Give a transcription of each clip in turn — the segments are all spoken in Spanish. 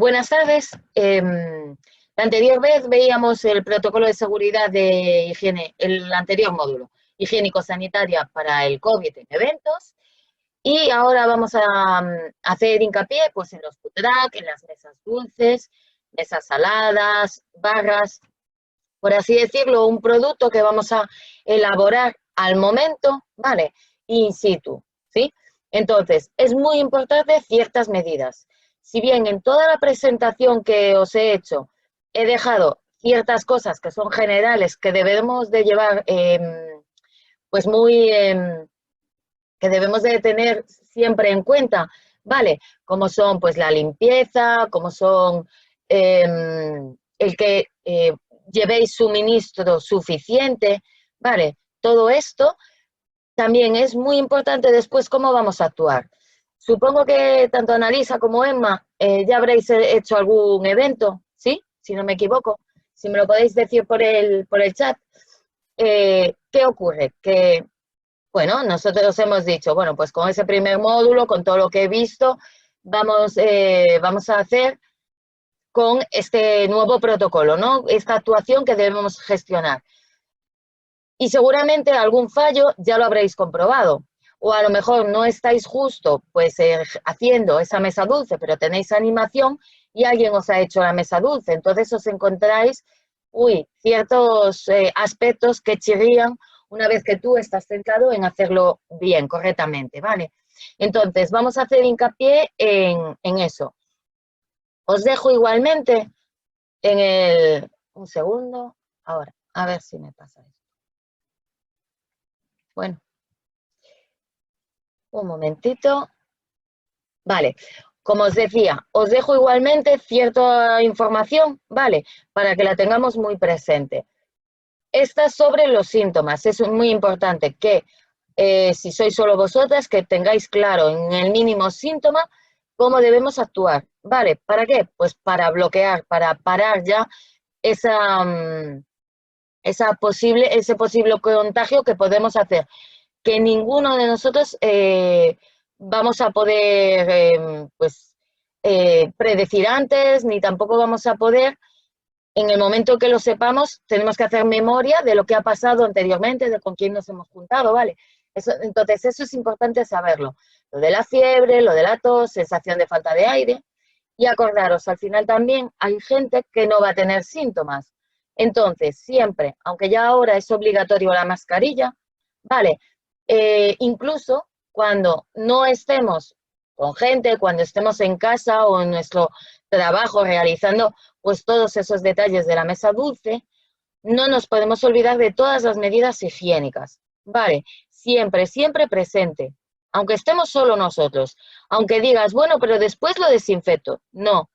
Buenas tardes. La anterior vez veíamos el protocolo de seguridad de higiene, el anterior módulo, higiénico-sanitaria para el COVID en eventos, y ahora vamos a hacer hincapié pues, en los food truck, en las mesas dulces, mesas saladas, barras, por así decirlo, un producto que vamos a elaborar al momento, ¿vale? In situ, ¿sí? Entonces, es muy importante ciertas medidas. Si bien en toda la presentación que os he hecho he dejado ciertas cosas que son generales que debemos de llevar, pues muy, que debemos de tener siempre en cuenta, ¿vale? Como son pues la limpieza, como son el que llevéis suministro suficiente, ¿vale? Todo esto también es muy importante después cómo vamos a actuar. Supongo que tanto Analisa como Emma ya habréis hecho algún evento, ¿sí? Si no me equivoco. Si me lo podéis decir por el chat. ¿Qué ocurre? Que, bueno, nosotros hemos dicho, bueno, pues con ese primer módulo, con todo lo que he visto, vamos a hacer con este nuevo protocolo, ¿no? Esta actuación que debemos gestionar. Y seguramente algún fallo ya lo habréis comprobado. O a lo mejor no estáis justo pues haciendo esa mesa dulce, pero tenéis animación y alguien os ha hecho la mesa dulce. Entonces os encontráis, ciertos aspectos que chirrían una vez que tú estás centrado en hacerlo bien, correctamente, ¿vale? Entonces vamos a hacer hincapié en eso. Os dejo igualmente un segundo, ahora, a ver si me pasa esto. Bueno, un momentito. Vale, como os decía, os dejo igualmente cierta información, ¿vale? Para que la tengamos muy presente. Esta es sobre los síntomas. Es muy importante que si sois solo vosotras, que tengáis claro en el mínimo síntoma cómo debemos actuar, ¿vale? ¿Para qué? Pues para bloquear, para parar ya ese posible contagio que podemos hacer, que ninguno de nosotros vamos a poder predecir antes, ni tampoco vamos a poder, en el momento que lo sepamos, tenemos que hacer memoria de lo que ha pasado anteriormente, de con quién nos hemos juntado, ¿vale? Entonces, eso es importante saberlo. Lo de la fiebre, lo de la tos, sensación de falta de aire. Y acordaros, al final también hay gente que no va a tener síntomas. Entonces, siempre, aunque ya ahora es obligatorio la mascarilla, ¿vale? Incluso cuando no estemos con gente, cuando estemos en casa o en nuestro trabajo realizando pues todos esos detalles de la mesa dulce, no nos podemos olvidar de todas las medidas higiénicas, ¿vale? Siempre, siempre presente, aunque estemos solo nosotros, aunque digas, bueno, pero después lo desinfecto. No,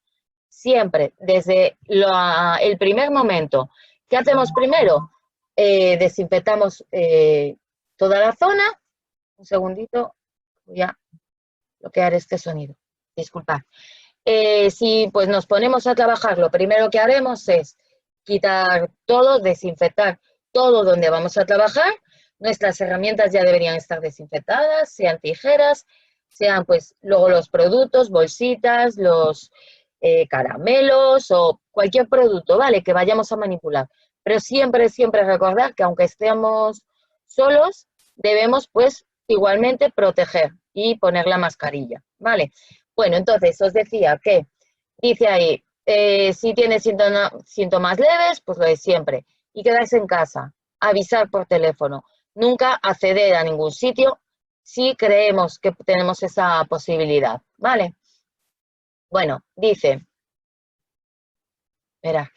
siempre, desde el primer momento. ¿Qué hacemos primero? Desinfectamos toda la zona. Un segundito, voy a bloquear este sonido. Disculpad. Si pues nos ponemos a trabajar, lo primero que haremos es quitar todo, desinfectar todo donde vamos a trabajar. Nuestras herramientas ya deberían estar desinfectadas, sean tijeras, sean pues luego los productos, bolsitas, los caramelos o cualquier producto, ¿vale? Que vayamos a manipular. Pero siempre, siempre recordar que aunque estemos solos, debemos pues igualmente proteger y poner la mascarilla, ¿vale? Bueno, entonces os decía que dice ahí, si tienes síntomas leves, pues lo de siempre. Y quedarse en casa, avisar por teléfono, nunca acceder a ningún sitio si creemos que tenemos esa posibilidad, ¿vale? Bueno, dice, espera,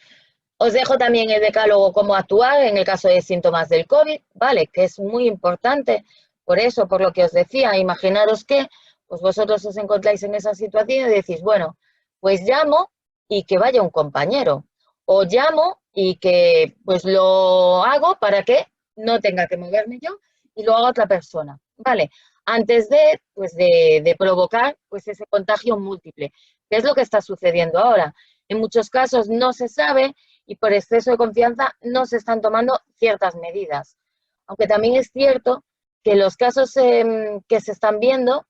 os dejo también el decálogo cómo actuar en el caso de síntomas del COVID, ¿vale? Que es muy importante, por eso, por lo que os decía, imaginaros que pues vosotros os encontráis en esa situación y decís, bueno, pues llamo y que vaya un compañero, o llamo y que pues lo hago para que no tenga que moverme yo y lo haga otra persona, ¿vale? Antes de, pues de provocar pues ese contagio múltiple, que es lo que está sucediendo ahora. En muchos casos no se sabe y por exceso de confianza no se están tomando ciertas medidas. Aunque también es cierto que los casos que se están viendo,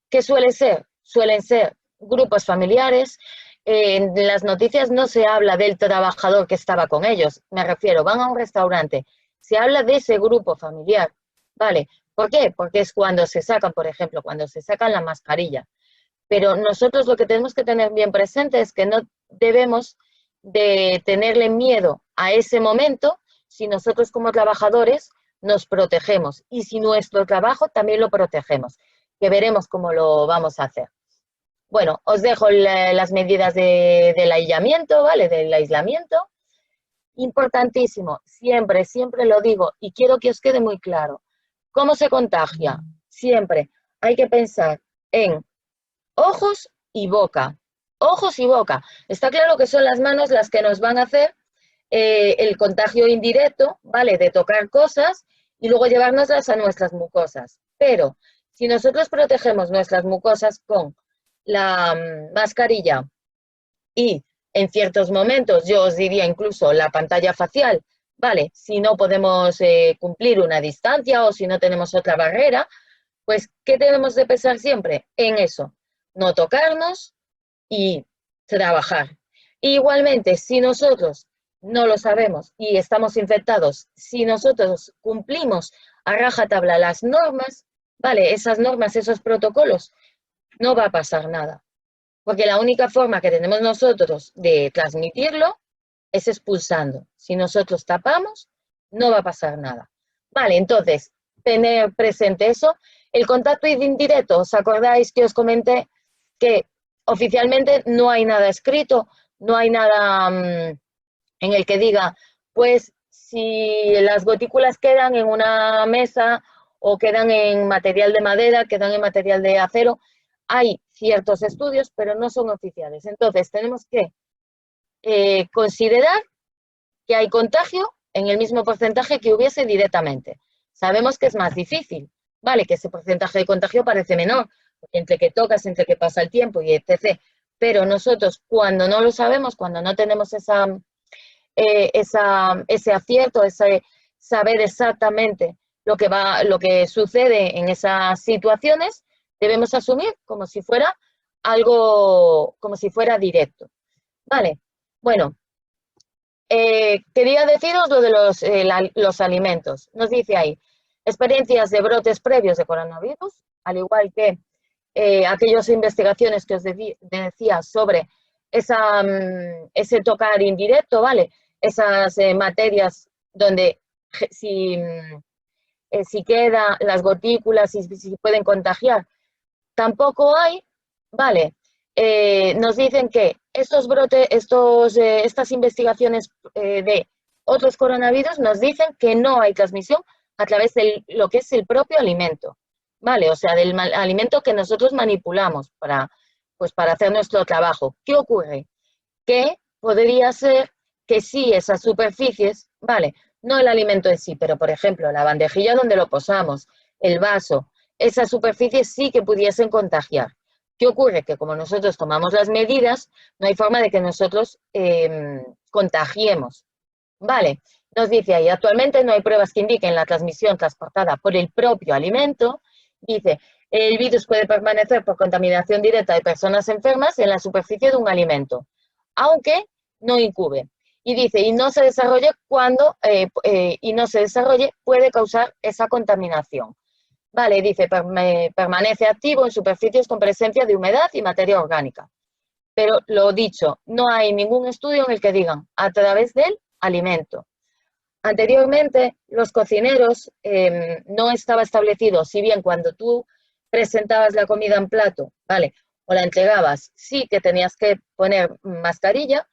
¿qué suelen ser? Suelen ser grupos familiares, en las noticias no se habla del trabajador que estaba con ellos, me refiero, van a un restaurante, se habla de ese grupo familiar, ¿vale? ¿Por qué? Porque es cuando se sacan, por ejemplo, cuando se sacan la mascarilla. Pero nosotros lo que tenemos que tener bien presente es que no debemos de tenerle miedo a ese momento si nosotros como trabajadores nos protegemos y si nuestro trabajo también lo protegemos, que veremos cómo lo vamos a hacer. Bueno, os dejo las medidas del aislamiento, ¿vale? Del aislamiento. Importantísimo, siempre, siempre lo digo y quiero que os quede muy claro. ¿Cómo se contagia? Siempre hay que pensar en ojos y boca. Ojos y boca. Está claro que son las manos las que nos van a hacer el contagio indirecto, ¿vale? De tocar cosas y luego llevárnoslas a nuestras mucosas. Pero si nosotros protegemos nuestras mucosas con la mascarilla y en ciertos momentos, yo os diría incluso la pantalla facial, ¿vale? Si no podemos cumplir una distancia o si no tenemos otra barrera, pues, ¿qué debemos de pensar siempre? En eso, no tocarnos y trabajar. Igualmente, si nosotros no lo sabemos y estamos infectados, si nosotros cumplimos a rajatabla las normas, ¿vale? Esas normas, esos protocolos, no va a pasar nada. Porque la única forma que tenemos nosotros de transmitirlo es expulsando. Si nosotros tapamos, no va a pasar nada. Vale, entonces, tener presente eso. El contacto indirecto, ¿os acordáis que os comenté que oficialmente no hay nada escrito, no hay nada en el que diga, pues si las gotículas quedan en una mesa o quedan en material de madera, quedan en material de acero, hay ciertos estudios, pero no son oficiales. Entonces, tenemos que considerar que hay contagio en el mismo porcentaje que hubiese directamente. Sabemos que es más difícil, ¿vale? Que ese porcentaje de contagio parece menor, porque entre que tocas, entre que pasa el tiempo y etc. Pero nosotros, cuando no lo sabemos, cuando no tenemos ese acierto, ese saber exactamente lo que sucede en esas situaciones, debemos asumir como si fuera algo, como si fuera directo. Vale, bueno, quería deciros lo de los alimentos. Nos dice ahí, experiencias de brotes previos de coronavirus, al igual que aquellas investigaciones que os decía sobre ese tocar indirecto, ¿vale? Esas materias donde si quedan las gotículas, si pueden contagiar, tampoco hay, ¿vale? Nos dicen que estos brotes, estas investigaciones de otros coronavirus nos dicen que no hay transmisión a través de lo que es el propio alimento, ¿vale? O sea, del alimento que nosotros manipulamos pues para hacer nuestro trabajo. ¿Qué ocurre? Que podría ser que sí, esas superficies, ¿vale? No el alimento en sí, pero por ejemplo, la bandejilla donde lo posamos, el vaso, esas superficies sí que pudiesen contagiar. ¿Qué ocurre? Que como nosotros tomamos las medidas, no hay forma de que nosotros contagiemos. Vale, nos dice ahí, actualmente no hay pruebas que indiquen la transmisión transportada por el propio alimento. Dice, el virus puede permanecer por contaminación directa de personas enfermas en la superficie de un alimento, aunque no incube. Y dice, y no se desarrolle puede causar esa contaminación. Vale, dice, permanece activo en superficies con presencia de humedad y materia orgánica. Pero lo dicho, no hay ningún estudio en el que digan a través del alimento. Anteriormente, los cocineros no estaba establecido, si bien cuando tú presentabas la comida en plato, ¿vale? O la entregabas, sí que tenías que poner mascarilla,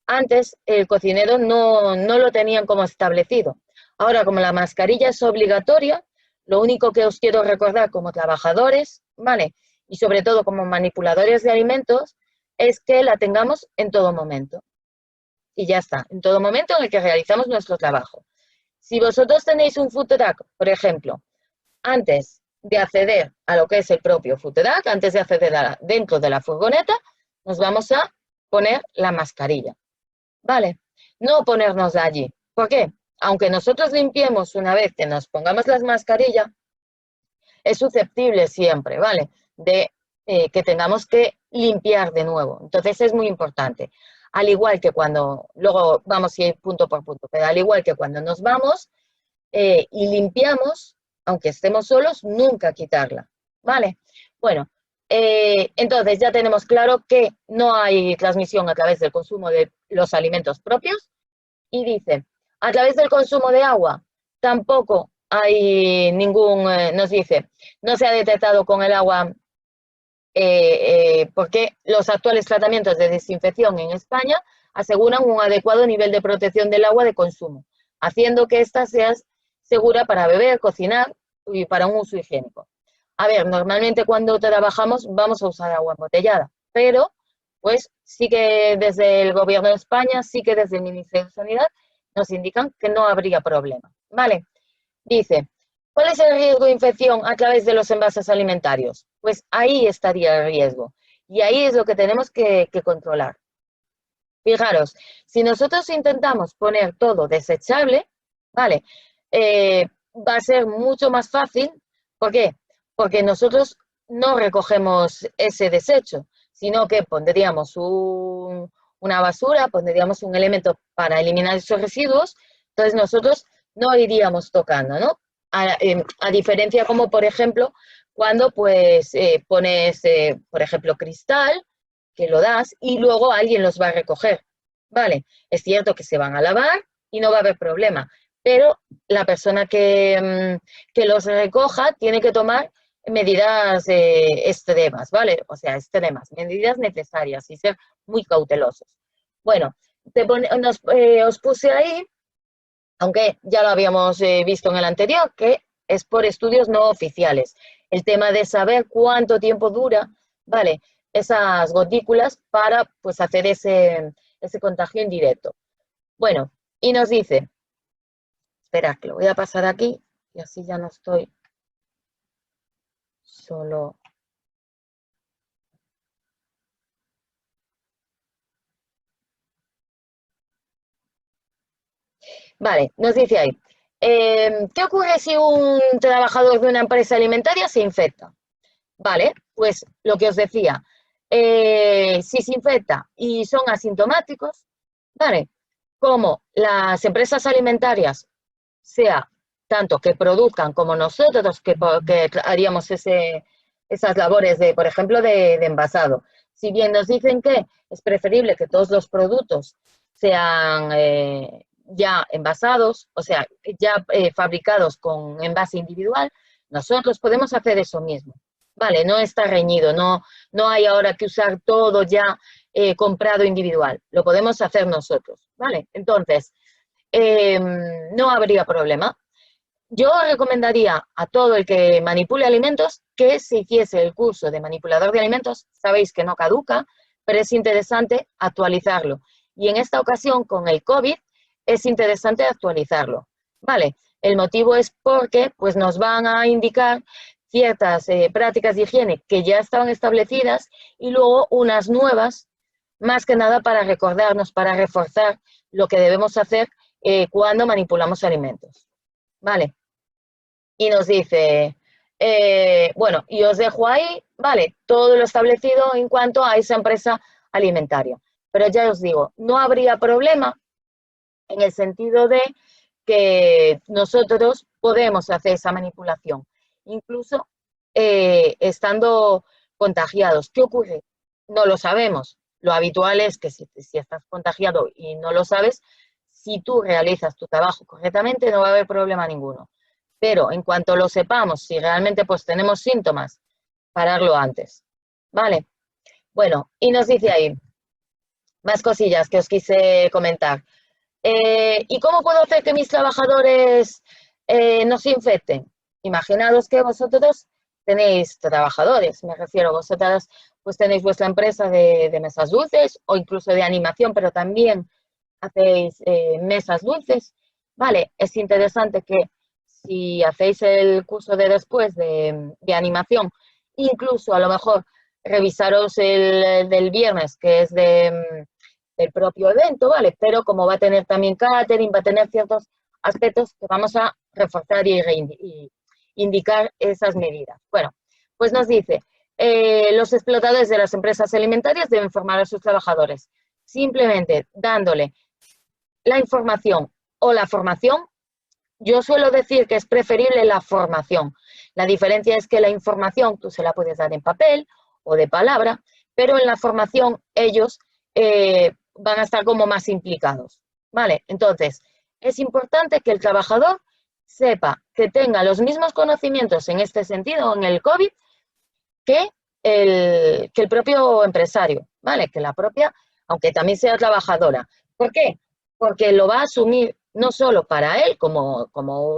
antes el cocinero no lo tenían como establecido. Ahora, como la mascarilla es obligatoria, lo único que os quiero recordar como trabajadores, ¿vale? Y sobre todo como manipuladores de alimentos, es que la tengamos en todo momento. Y ya está, en todo momento en el que realizamos nuestro trabajo. Si vosotros tenéis un food truck, por ejemplo, antes de acceder a lo que es el propio food truck, antes de acceder dentro de la furgoneta, nos vamos a poner la mascarilla, ¿vale? No ponernos allí. ¿Por qué? Aunque nosotros limpiemos una vez que nos pongamos las mascarillas, es susceptible siempre, ¿vale? De que tengamos que limpiar de nuevo. Entonces es muy importante. Al igual que cuando, luego vamos a ir punto por punto, pero al igual que cuando nos vamos y limpiamos, aunque estemos solos, nunca quitarla, ¿vale? Bueno, entonces ya tenemos claro que no hay transmisión a través del consumo de los alimentos propios y dice, a través del consumo de agua, tampoco hay ningún, nos dice, no se ha detectado con el agua porque los actuales tratamientos de desinfección en España aseguran un adecuado nivel de protección del agua de consumo, haciendo que ésta sea segura para beber, cocinar y para un uso higiénico. A ver, normalmente cuando trabajamos vamos a usar agua embotellada, pero pues sí que desde el Gobierno de España, sí que desde el Ministerio de Sanidad nos indican que no habría problema, ¿vale? Dice, ¿cuál es el riesgo de infección a través de los envases alimentarios? Pues ahí estaría el riesgo y ahí es lo que tenemos que controlar. Fijaros, si nosotros intentamos poner todo desechable, ¿vale? Va a ser mucho más fácil. ¿Por qué? Porque nosotros no recogemos ese desecho, sino que pondríamos una basura, pondríamos un elemento para eliminar esos residuos, entonces nosotros no iríamos tocando, ¿no? A diferencia como, por ejemplo, cuando pues pones, por ejemplo, cristal, que lo das y luego alguien los va a recoger. Vale, es cierto que se van a lavar y no va a haber problema, pero la persona que los recoja tiene que tomar medidas extremas, ¿vale? O sea, extremas, medidas necesarias y ser muy cautelosos. Bueno, os puse ahí, aunque ya lo habíamos visto en el anterior, que es por estudios no oficiales. El tema de saber cuánto tiempo dura, ¿vale? Esas gotículas para pues hacer ese contagio indirecto. Bueno, y nos dice, espera, que lo voy a pasar aquí y así ya no estoy solo. Vale, nos dice ahí, ¿qué ocurre si un trabajador de una empresa alimentaria se infecta? Vale, pues lo que os decía, si se infecta y son asintomáticos, vale, como las empresas alimentarias, sea tanto que produzcan como nosotros que haríamos esas labores de, por ejemplo, de envasado. Si bien nos dicen que es preferible que todos los productos sean ya envasados, o sea, ya fabricados con envase individual, nosotros podemos hacer eso mismo. Vale, no está reñido, no hay ahora que usar todo ya comprado individual, lo podemos hacer nosotros, ¿vale? Entonces, no habría problema. Yo recomendaría a todo el que manipule alimentos que se hiciese el curso de manipulador de alimentos. Sabéis que no caduca, pero es interesante actualizarlo. Y en esta ocasión, con el COVID, es interesante actualizarlo. ¿Vale? El motivo es porque pues, nos van a indicar ciertas prácticas de higiene que ya estaban establecidas y luego unas nuevas, más que nada para recordarnos, para reforzar lo que debemos hacer cuando manipulamos alimentos. ¿Vale? Y nos dice, bueno, y os dejo ahí, ¿vale? Todo lo establecido en cuanto a esa empresa alimentaria. Pero ya os digo, no habría problema en el sentido de que nosotros podemos hacer esa manipulación, incluso estando contagiados. ¿Qué ocurre? No lo sabemos. Lo habitual es que si estás contagiado y no lo sabes, si tú realizas tu trabajo correctamente, no va a haber problema ninguno. Pero en cuanto lo sepamos, si realmente pues tenemos síntomas, pararlo antes. ¿Vale? Bueno, y nos dice ahí más cosillas que os quise comentar. ¿Y cómo puedo hacer que mis trabajadores no se infecten? Imaginaos que vosotros tenéis trabajadores, me refiero, vosotras pues tenéis vuestra empresa de mesas dulces o incluso de animación, pero también hacéis mesas dulces. Vale, es interesante que si hacéis el curso de después de animación, incluso a lo mejor revisaros el del viernes, que es del propio evento, ¿vale? Pero como va a tener también catering, va a tener ciertos aspectos que vamos a reforzar y indicar esas medidas. Bueno, pues nos dice, los explotadores de las empresas alimentarias deben formar a sus trabajadores. Simplemente dándole la información o la formación. Yo suelo decir que es preferible la formación. La diferencia es que la información tú se la puedes dar en papel o de palabra, pero en la formación ellos van a estar como más implicados, ¿vale? Entonces, es importante que el trabajador sepa que tenga los mismos conocimientos en este sentido, en el COVID, que el propio empresario, ¿vale? Que la propia, aunque también sea trabajadora. ¿Por qué? Porque lo va a asumir no solo para él como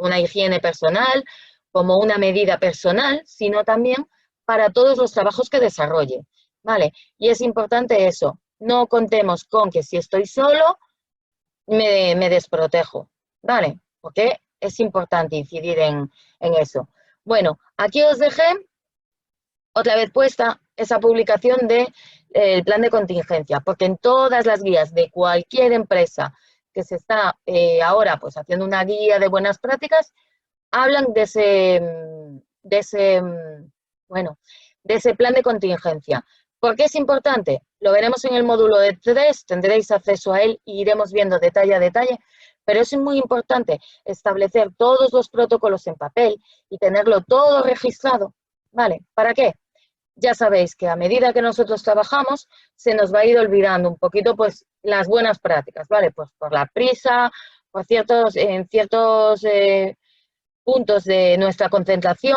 una higiene personal, como una medida personal, sino también para todos los trabajos que desarrolle, ¿vale? Y es importante eso. No contemos con que si estoy solo, me desprotejo, ¿vale? Porque es importante incidir en eso. Bueno, aquí os dejé otra vez puesta esa publicación del plan de contingencia, porque en todas las guías de cualquier empresa que se está ahora pues haciendo una guía de buenas prácticas, hablan de ese plan de contingencia. ¿Por qué es importante? Lo veremos en el módulo de 3, tendréis acceso a él y iremos viendo detalle a detalle, pero es muy importante establecer todos los protocolos en papel y tenerlo todo registrado, ¿vale? ¿Para qué? Ya sabéis que a medida que nosotros trabajamos, se nos va a ir olvidando un poquito pues las buenas prácticas, ¿vale? Pues por la prisa, en ciertos puntos de nuestra concentración,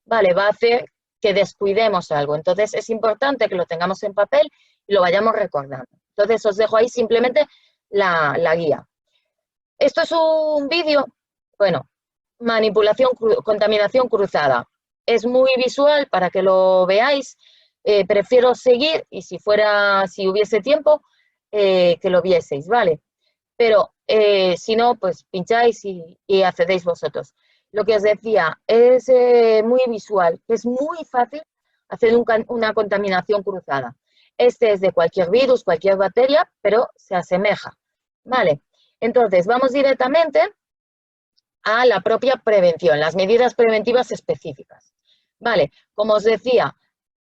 ¿vale? Va a hacer que descuidemos algo. Entonces, es importante que lo tengamos en papel y lo vayamos recordando. Entonces, os dejo ahí simplemente la guía. Esto es un vídeo, bueno, contaminación cruzada. Es muy visual para que lo veáis. Prefiero seguir y si hubiese tiempo, que lo vieseis, ¿vale? Pero si no, pues pincháis y accedéis vosotros. Lo que os decía, es muy visual, es muy fácil hacer una contaminación cruzada. Este es de cualquier virus, cualquier bacteria, pero se asemeja, ¿vale? Entonces, vamos directamente a la propia prevención, las medidas preventivas específicas. Vale, como os decía,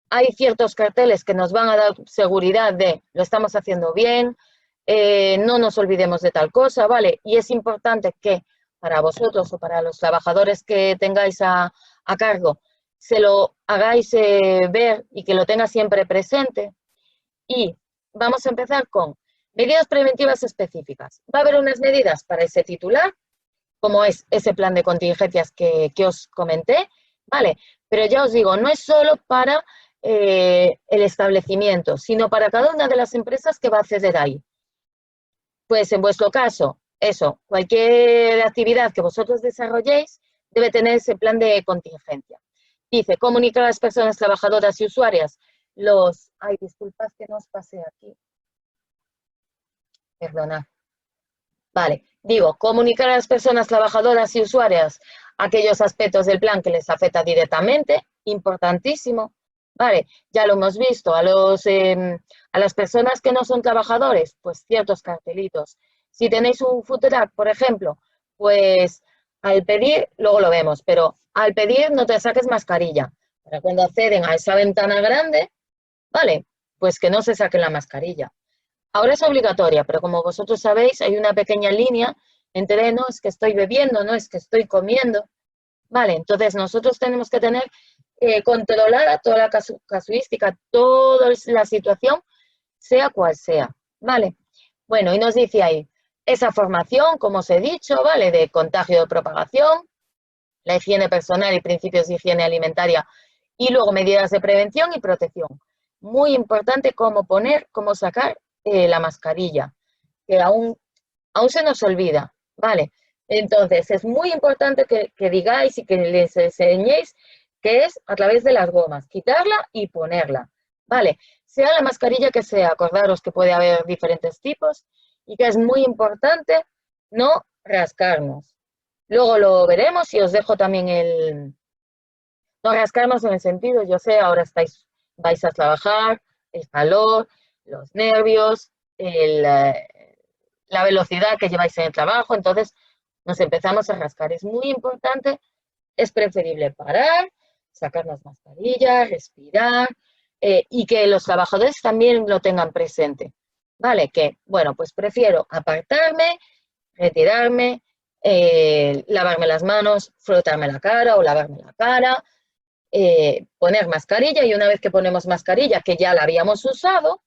hay ciertos carteles que nos van a dar seguridad de lo estamos haciendo bien, no nos olvidemos de tal cosa, ¿vale? Y es importante que para vosotros o para los trabajadores que tengáis a cargo, se lo hagáis ver y que lo tenga siempre presente. Y vamos a empezar con medidas preventivas específicas. Va a haber unas medidas para ese titular, como es ese plan de contingencias que os comenté, ¿vale? Pero ya os digo, no es solo para el establecimiento, sino para cada una de las empresas que va a acceder ahí. Pues en vuestro caso, eso, cualquier actividad que vosotros desarrolléis debe tener ese plan de contingencia. Dice, comunicar a las personas trabajadoras y usuarias Ay, disculpad que no os pasé aquí. Perdonad. Vale, digo, comunicar a las personas trabajadoras y usuarias aquellos aspectos del plan que les afecta directamente, importantísimo. Vale, ya lo hemos visto, a las personas que no son trabajadores, pues ciertos cartelitos. Si tenéis un food truck, por ejemplo, pues al pedir, luego lo vemos, pero al pedir no te saques mascarilla. Para cuando acceden a esa ventana grande, vale, pues que no se saquen la mascarilla. Ahora es obligatoria, pero como vosotros sabéis, hay una pequeña línea entre no es que estoy bebiendo, no es que estoy comiendo. Vale, entonces nosotros tenemos que tener controlada toda la casuística, toda la situación, sea cual sea. Vale, bueno, y nos dice ahí, esa formación, como os he dicho, vale, de contagio de propagación, la higiene personal y principios de higiene alimentaria y luego medidas de prevención y protección. Muy importante cómo sacar la mascarilla, que aún se nos olvida, ¿vale? Entonces, es muy importante que digáis y que les enseñéis que es a través de las gomas, quitarla y ponerla, ¿vale? Sea la mascarilla que sea, acordaros que puede haber diferentes tipos y que es muy importante no rascarnos. Luego lo veremos y os dejo también no rascarnos en el sentido, yo sé, ahora vais a trabajar, el calor, los nervios, la velocidad que lleváis en el trabajo, entonces nos empezamos a rascar. Es muy importante, es preferible parar, sacarnos mascarilla, respirar, y que los trabajadores también lo tengan presente, ¿vale? Que, bueno, pues prefiero apartarme, retirarme, lavarme las manos, frotarme la cara o lavarme la cara, poner mascarilla y una vez que ponemos mascarilla, que ya la habíamos usado,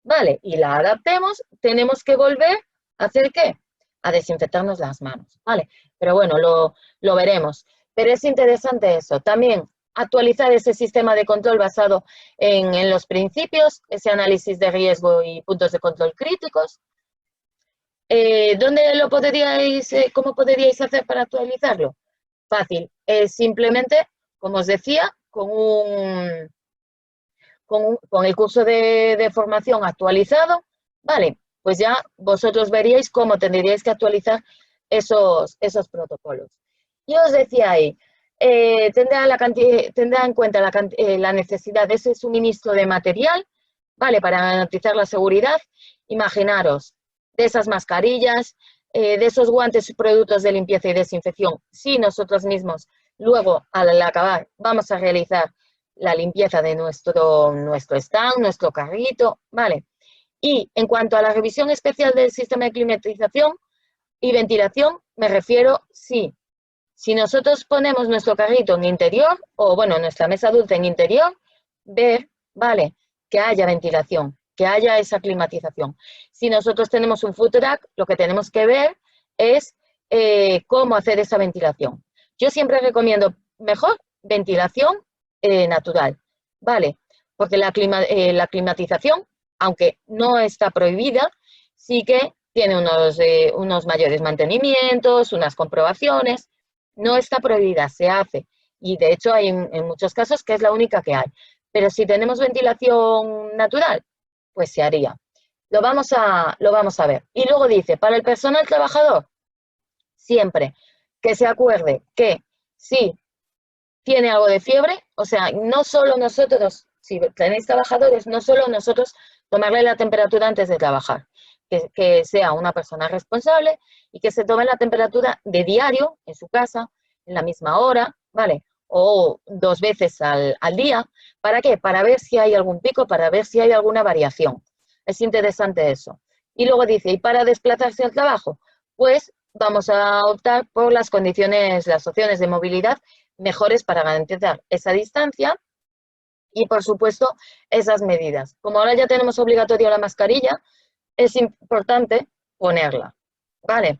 ¿vale? Y la adaptemos, tenemos que volver a hacer ¿qué? A desinfectarnos las manos, ¿vale? Pero bueno, lo veremos. Pero es interesante eso. También actualizar ese sistema de control basado en los principios, ese análisis de riesgo y puntos de control críticos. ¿Dónde lo podríais, cómo podríais hacer para actualizarlo? Fácil. Simplemente, como os decía, con el curso de formación actualizado, ¿vale? Pues ya vosotros veríais cómo tendríais que actualizar esos protocolos. Y os decía ahí, tendrá en cuenta la necesidad de ese suministro de material, ¿vale? Para garantizar la seguridad. Imaginaros, de esas mascarillas, de esos guantes y productos de limpieza y desinfección, si nosotros mismos luego al acabar vamos a realizar la limpieza de nuestro stand, nuestro carrito, ¿vale? Y en cuanto a la revisión especial del sistema de climatización y ventilación, me refiero, sí, si nosotros ponemos nuestro carrito en interior, o bueno, nuestra mesa dulce en interior, ver, ¿vale? Que haya ventilación, que haya esa climatización. Si nosotros tenemos un food truck, lo que tenemos que ver es cómo hacer esa ventilación. Yo siempre recomiendo mejor ventilación natural, ¿vale? Porque la climatización, aunque no está prohibida, sí que tiene unos mayores mantenimientos, unas comprobaciones. No está prohibida, se hace. Y de hecho hay en muchos casos que es la única que hay. Pero si tenemos ventilación natural, pues se haría. Lo vamos a ver. Y luego dice, para el personal trabajador, siempre que se acuerde que si tiene algo de fiebre, o sea, no solo nosotros, si tenéis trabajadores, no solo nosotros tomarle la temperatura antes de trabajar, que sea una persona responsable y que se tome la temperatura de diario en su casa, en la misma hora, ¿vale? O 2 veces al día. ¿Para qué? Para ver si hay algún pico, para ver si hay alguna variación. Es interesante eso. Y luego dice, ¿y para desplazarse al trabajo? Pues vamos a optar por las opciones de movilidad mejores para garantizar esa distancia y, por supuesto, esas medidas. Como ahora ya tenemos obligatoria la mascarilla, es importante ponerla, ¿vale?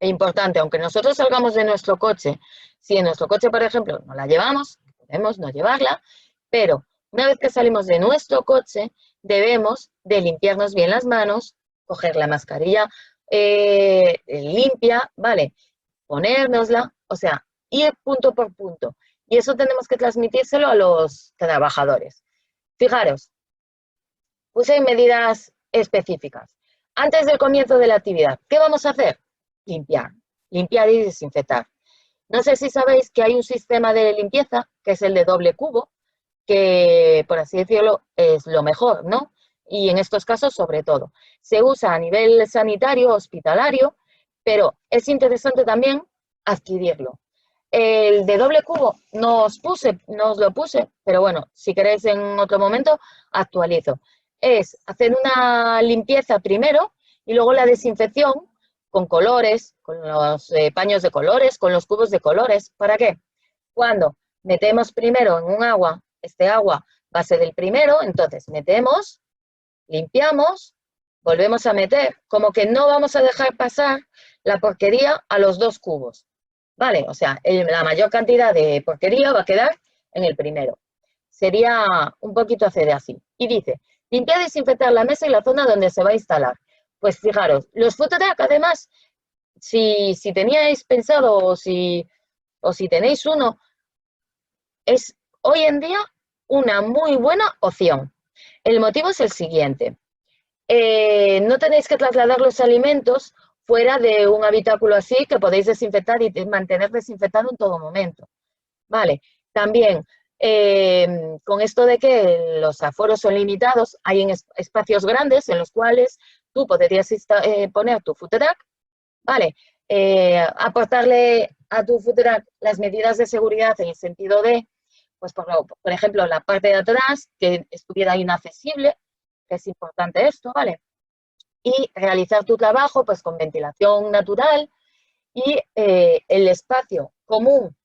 Es importante, aunque nosotros salgamos de nuestro coche, si en nuestro coche, por ejemplo, no la llevamos, podemos no llevarla, pero una vez que salimos de nuestro coche, debemos de limpiarnos bien las manos, coger la mascarilla limpia, ¿vale? Ponérnosla, o sea, ir punto por punto. Y eso tenemos que transmitírselo a los trabajadores. Fijaros, puse medidas específicas. Antes del comienzo de la actividad, ¿qué vamos a hacer? Limpiar, limpiar y desinfectar. No sé si sabéis que hay un sistema de limpieza, que es el de doble cubo, que, por así decirlo, es lo mejor, ¿no? Y en estos casos, sobre todo. Se usa a nivel sanitario, hospitalario, pero es interesante también adquirirlo. El de doble cubo no os lo puse, pero bueno, si queréis en otro momento, actualizo. Es hacer una limpieza primero y luego la desinfección con colores, con los paños de colores, con los cubos de colores. ¿Para qué? Cuando metemos primero en un agua, este agua va a ser el primero, entonces metemos, limpiamos, volvemos a meter, como que no vamos a dejar pasar la porquería a los 2 cubos, ¿vale? O sea, la mayor cantidad de porquería va a quedar en el primero. Sería un poquito hacer así. Y dice, limpiar y desinfectar la mesa y la zona donde se va a instalar. Pues fijaros, los food truck, además, si teníais pensado o si tenéis uno, es hoy en día una muy buena opción. El motivo es el siguiente. No tenéis que trasladar los alimentos fuera de un habitáculo así que podéis desinfectar y mantener desinfectado en todo momento. Vale, también con esto de que los aforos son limitados, hay en espacios grandes en los cuales tú podrías poner tu food truck, ¿vale? Aportarle a tu food truck las medidas de seguridad en el sentido de pues por ejemplo, la parte de atrás, que estuviera inaccesible, que es importante esto, ¿vale? Y realizar tu trabajo pues con ventilación natural y el espacio común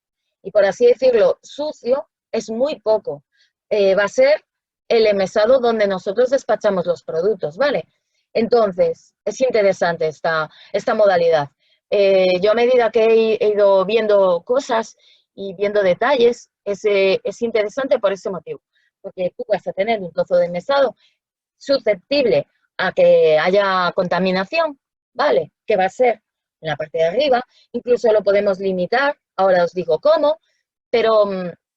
y, por así decirlo, sucio, es muy poco. Va a ser el envasado donde nosotros despachamos los productos, ¿vale? Entonces, es interesante esta modalidad. Yo a medida que he ido viendo cosas y viendo detalles, es interesante por ese motivo, porque tú vas a tener un trozo de envasado susceptible a que haya contaminación, ¿vale? Que va a ser en la parte de arriba, incluso lo podemos limitar, ahora os digo cómo, pero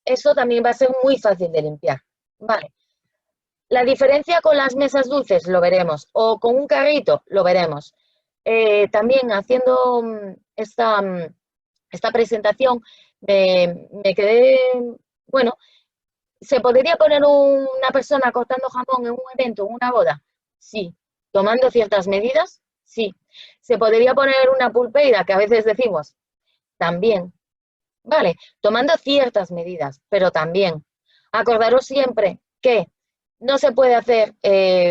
eso también va a ser muy fácil de limpiar, ¿vale? La diferencia con las mesas dulces lo veremos, o con un carrito lo veremos. También haciendo esta presentación me quedé, bueno, ¿se podría poner una persona cortando jamón en un evento, en una boda? Sí. ¿Tomando ciertas medidas? Sí. ¿Se podría poner una pulpeira, que a veces decimos? También. Vale, tomando ciertas medidas, pero también. Acordaros siempre que no se puede hacer,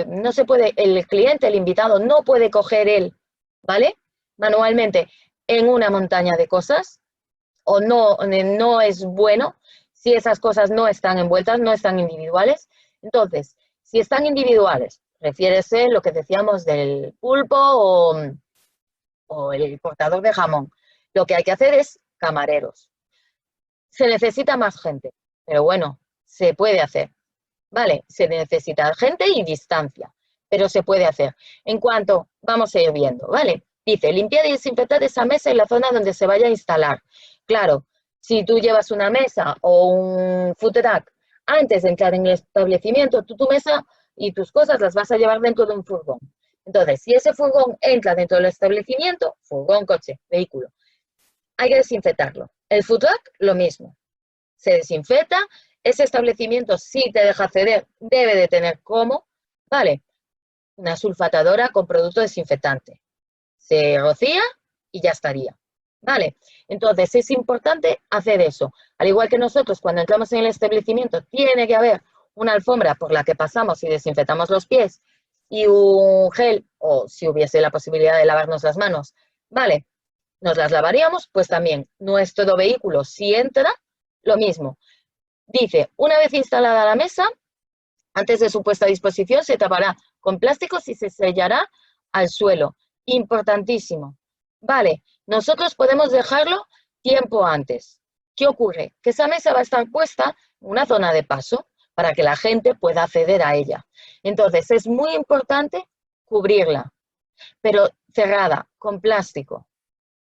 no se puede, el cliente, el invitado, no puede coger él, ¿vale? Manualmente en una montaña de cosas, o no es bueno si esas cosas no están envueltas, no están individuales. Entonces, si están individuales, refiérese lo que decíamos del pulpo o el cortador de jamón. Lo que hay que hacer es camareros. Se necesita más gente, pero bueno, se puede hacer. Vale, se necesita gente y distancia, pero se puede hacer. En cuanto, vamos a ir viendo, ¿vale? Dice, limpiar y desinfectar esa mesa y la zona donde se vaya a instalar. Claro, si tú llevas una mesa o un food truck antes de entrar en el establecimiento, tú tu mesa y tus cosas las vas a llevar dentro de un furgón. Entonces, si ese furgón entra dentro del establecimiento, furgón, coche, vehículo, hay que desinfectarlo. El food truck, lo mismo. Se desinfecta, ese establecimiento, si te deja acceder, debe de tener como, ¿vale? Una sulfatadora con producto desinfectante. Se rocía y ya estaría, ¿vale? Entonces, es importante hacer eso. Al igual que nosotros, cuando entramos en el establecimiento, tiene que haber una alfombra por la que pasamos y desinfectamos los pies y un gel, o si hubiese la posibilidad de lavarnos las manos, ¿vale? Nos las lavaríamos, pues también nuestro vehículo, si entra, lo mismo. Dice, una vez instalada la mesa, antes de su puesta a disposición, se tapará con plásticos y se sellará al suelo. Importantísimo. Vale, nosotros podemos dejarlo tiempo antes. ¿Qué ocurre? Que esa mesa va a estar puesta en una zona de paso para que la gente pueda acceder a ella. Entonces, es muy importante cubrirla, pero cerrada, con plástico.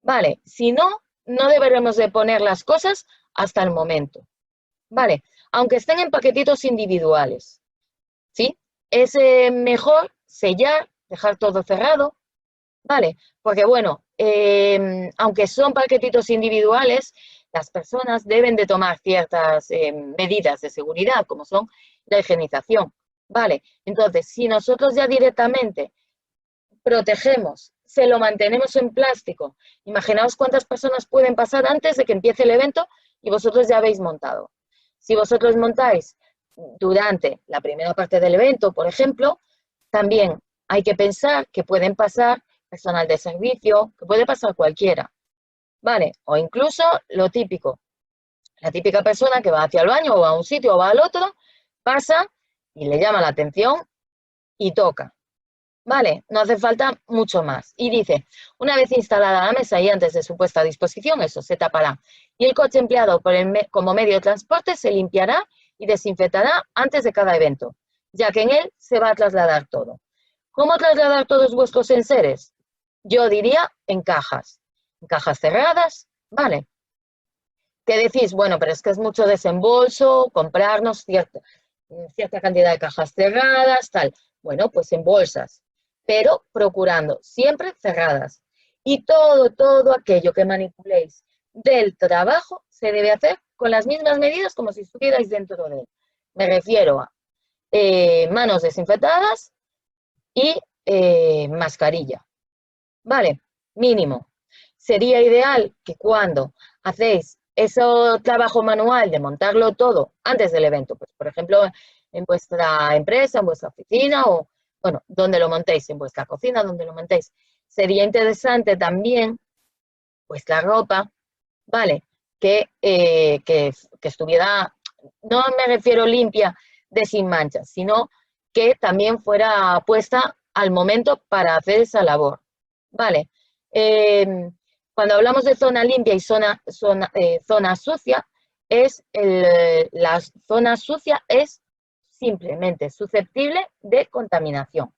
Vale, si no, no deberemos de poner las cosas hasta el momento. Vale, aunque estén en paquetitos individuales, ¿sí? Es mejor sellar, dejar todo cerrado, ¿vale? Porque, bueno, aunque son paquetitos individuales, las personas deben de tomar ciertas medidas de seguridad, como son la higienización, ¿vale? Entonces, si nosotros ya directamente protegemos, se lo mantenemos en plástico, imaginaos cuántas personas pueden pasar antes de que empiece el evento y vosotros ya habéis montado. Si vosotros montáis durante la primera parte del evento, por ejemplo, también hay que pensar que pueden pasar personal de servicio, que puede pasar cualquiera, ¿vale? O incluso lo típico, la típica persona que va hacia el baño o a un sitio o va al otro, pasa y le llama la atención y toca, ¿vale? No hace falta mucho más. Y dice, una vez instalada la mesa y antes de su puesta a disposición, eso se tapará. Y el coche empleado como medio de transporte se limpiará y desinfectará antes de cada evento, ya que en él se va a trasladar todo. ¿Cómo trasladar todos vuestros enseres? Yo diría en cajas cerradas, ¿vale? ¿Qué decís? Bueno, pero es que es mucho desembolso, comprarnos cierta cantidad de cajas cerradas, tal. Bueno, pues en bolsas, pero procurando siempre cerradas. Y todo aquello que manipuléis del trabajo se debe hacer con las mismas medidas como si estuvierais dentro de él. Me refiero a manos desinfectadas y mascarilla. Vale, mínimo. Sería ideal que cuando hacéis ese trabajo manual de montarlo todo antes del evento, pues por ejemplo, en vuestra empresa, en vuestra oficina o, bueno, donde lo montéis, en vuestra cocina, donde lo montéis. Sería interesante también, pues la ropa, ¿vale? Que estuviera, no me refiero limpia de sin manchas, sino que también fuera puesta al momento para hacer esa labor, ¿vale? Cuando hablamos de zona limpia y zona sucia, la zona sucia es simplemente susceptible de contaminación,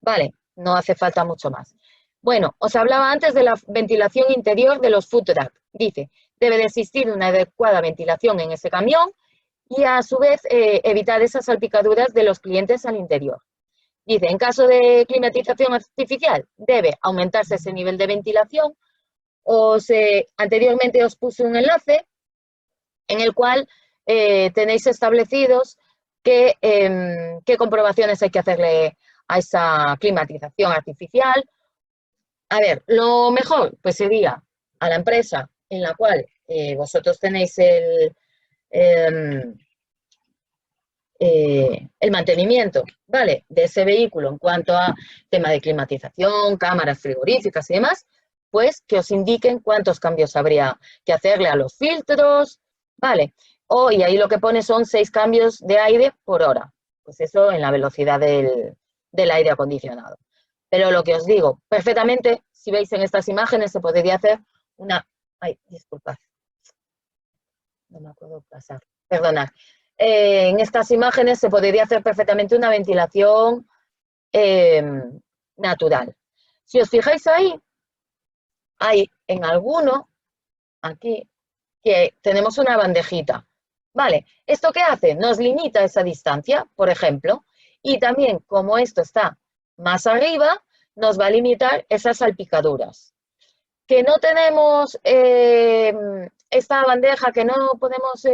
¿vale? No hace falta mucho más. Bueno, os hablaba antes de la ventilación interior de los food truck. Dice, debe de existir una adecuada ventilación en ese camión y a su vez evitar esas salpicaduras de los clientes al interior. Dice, en caso de climatización artificial, debe aumentarse ese nivel de ventilación. Anteriormente os puse un enlace en el cual tenéis establecidos qué comprobaciones hay que hacerle a esa climatización artificial. A ver, lo mejor pues sería a la empresa en la cual vosotros tenéis el mantenimiento, ¿vale? De ese vehículo en cuanto a tema de climatización, cámaras frigoríficas y demás, pues que os indiquen cuántos cambios habría que hacerle a los filtros, ¿vale? Y ahí lo que pone son 6 cambios de aire por hora. Pues eso en la velocidad del aire acondicionado. Pero lo que os digo, perfectamente, si veis en estas imágenes, se podría hacer una... Ay, disculpad. No me puedo pasar. Perdonad. En estas imágenes se podría hacer perfectamente una ventilación natural. Si os fijáis ahí, hay en alguno, aquí, que tenemos una bandejita. Vale, ¿esto qué hace? Nos limita esa distancia, por ejemplo, y también, como esto está más arriba, nos va a limitar esas salpicaduras. Que no tenemos esta bandeja, que no podemos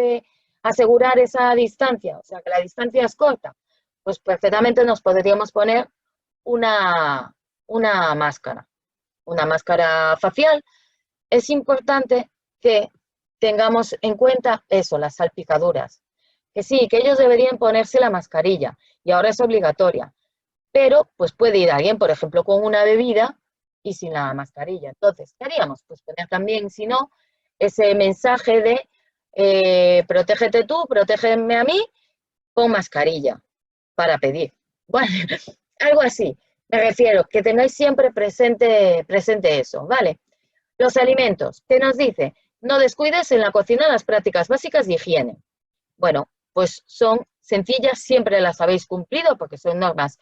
asegurar esa distancia, o sea, que la distancia es corta, pues perfectamente nos podríamos poner una máscara facial. Es importante que tengamos en cuenta eso, las salpicaduras. Que sí, que ellos deberían ponerse la mascarilla y ahora es obligatoria, pero pues puede ir alguien, por ejemplo, con una bebida y sin la mascarilla. Entonces, ¿qué haríamos? Pues poner también, si no, ese mensaje de protégete tú, protégeme a mí, con mascarilla para pedir. Bueno, algo así. Me refiero, que tengáis siempre presente eso, ¿vale? Los alimentos, ¿qué nos dice? No descuides en la cocina las prácticas básicas de higiene. Bueno, pues son sencillas, siempre las habéis cumplido porque son normas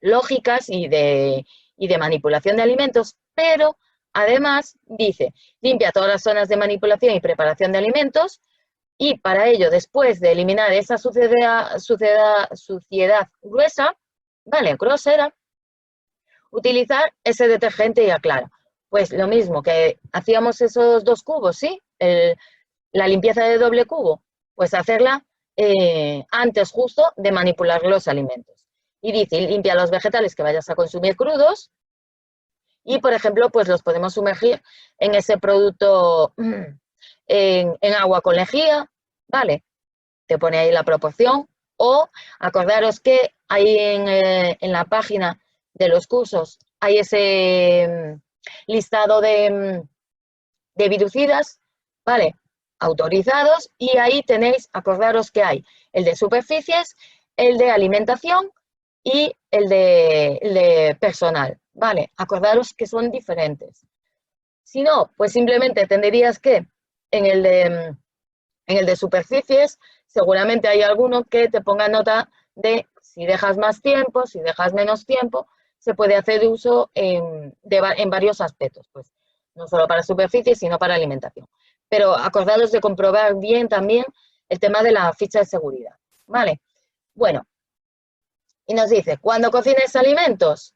lógicas y de manipulación de alimentos, pero además dice, limpia todas las zonas de manipulación y preparación de alimentos y para ello, después de eliminar esa suciedad gruesa, ¿vale? Grosera, utilizar ese detergente y aclara. Pues lo mismo que hacíamos esos 2 cubos, ¿sí? La limpieza de doble cubo, pues hacerla antes justo de manipular los alimentos. Y dice, limpia los vegetales que vayas a consumir crudos y, por ejemplo, pues los podemos sumergir en ese producto en agua con lejía, ¿vale? Te pone ahí la proporción. O acordaros que ahí en la página de los cursos hay ese listado de virucidas, ¿vale? Autorizados y ahí tenéis, acordaros que hay el de superficies, el de alimentación y el de personal, ¿vale? Acordaros que son diferentes. Si no, pues simplemente tendrías que en el de superficies seguramente hay alguno que te ponga nota de si dejas más tiempo, si dejas menos tiempo, se puede hacer uso en varios aspectos, pues no solo para superficies, sino para alimentación. Pero acordaros de comprobar bien también el tema de la ficha de seguridad, ¿vale? Bueno, y nos dice, cuando cocines alimentos,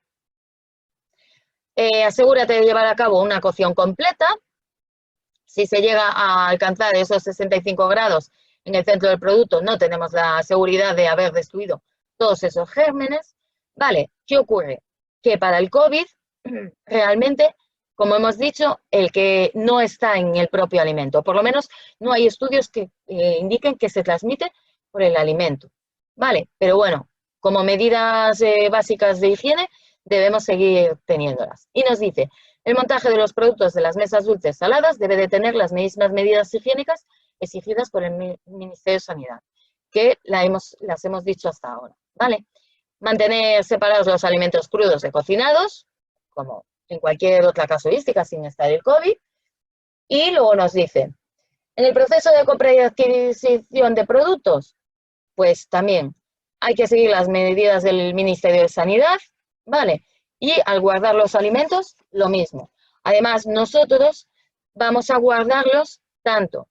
asegúrate de llevar a cabo una cocción completa. Si se llega a alcanzar esos 65 grados en el centro del producto, no tenemos la seguridad de haber destruido todos esos gérmenes. Vale, ¿qué ocurre? Que para el COVID realmente como hemos dicho, el que no está en el propio alimento. Por lo menos no hay estudios que indiquen que se transmite por el alimento. ¿Vale? Pero bueno, como medidas básicas de higiene, debemos seguir teniéndolas. Y nos dice, el montaje de los productos de las mesas dulces saladas debe de tener las mismas medidas higiénicas exigidas por el Ministerio de Sanidad, que las hemos dicho hasta ahora. ¿Vale? Mantener separados los alimentos crudos de cocinados, como en cualquier otra casuística sin estar el COVID. Y luego nos dice, en el proceso de compra y adquisición de productos, pues también hay que seguir las medidas del Ministerio de Sanidad, ¿vale? Y al guardar los alimentos, lo mismo. Además, nosotros vamos a guardarlos tanto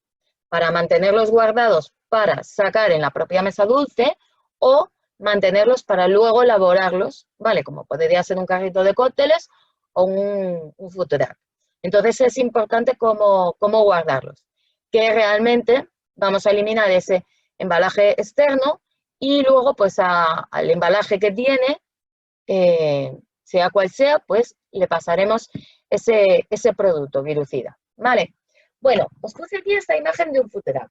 para mantenerlos guardados para sacar en la propia mesa dulce o mantenerlos para luego elaborarlos, ¿vale? Como podría ser un carrito de cócteles o un food truck. Entonces es importante cómo guardarlos, que realmente vamos a eliminar ese embalaje externo y luego pues al embalaje que tiene, sea cual sea, pues le pasaremos ese producto virucida, ¿vale? Bueno, os puse aquí esta imagen de un food truck.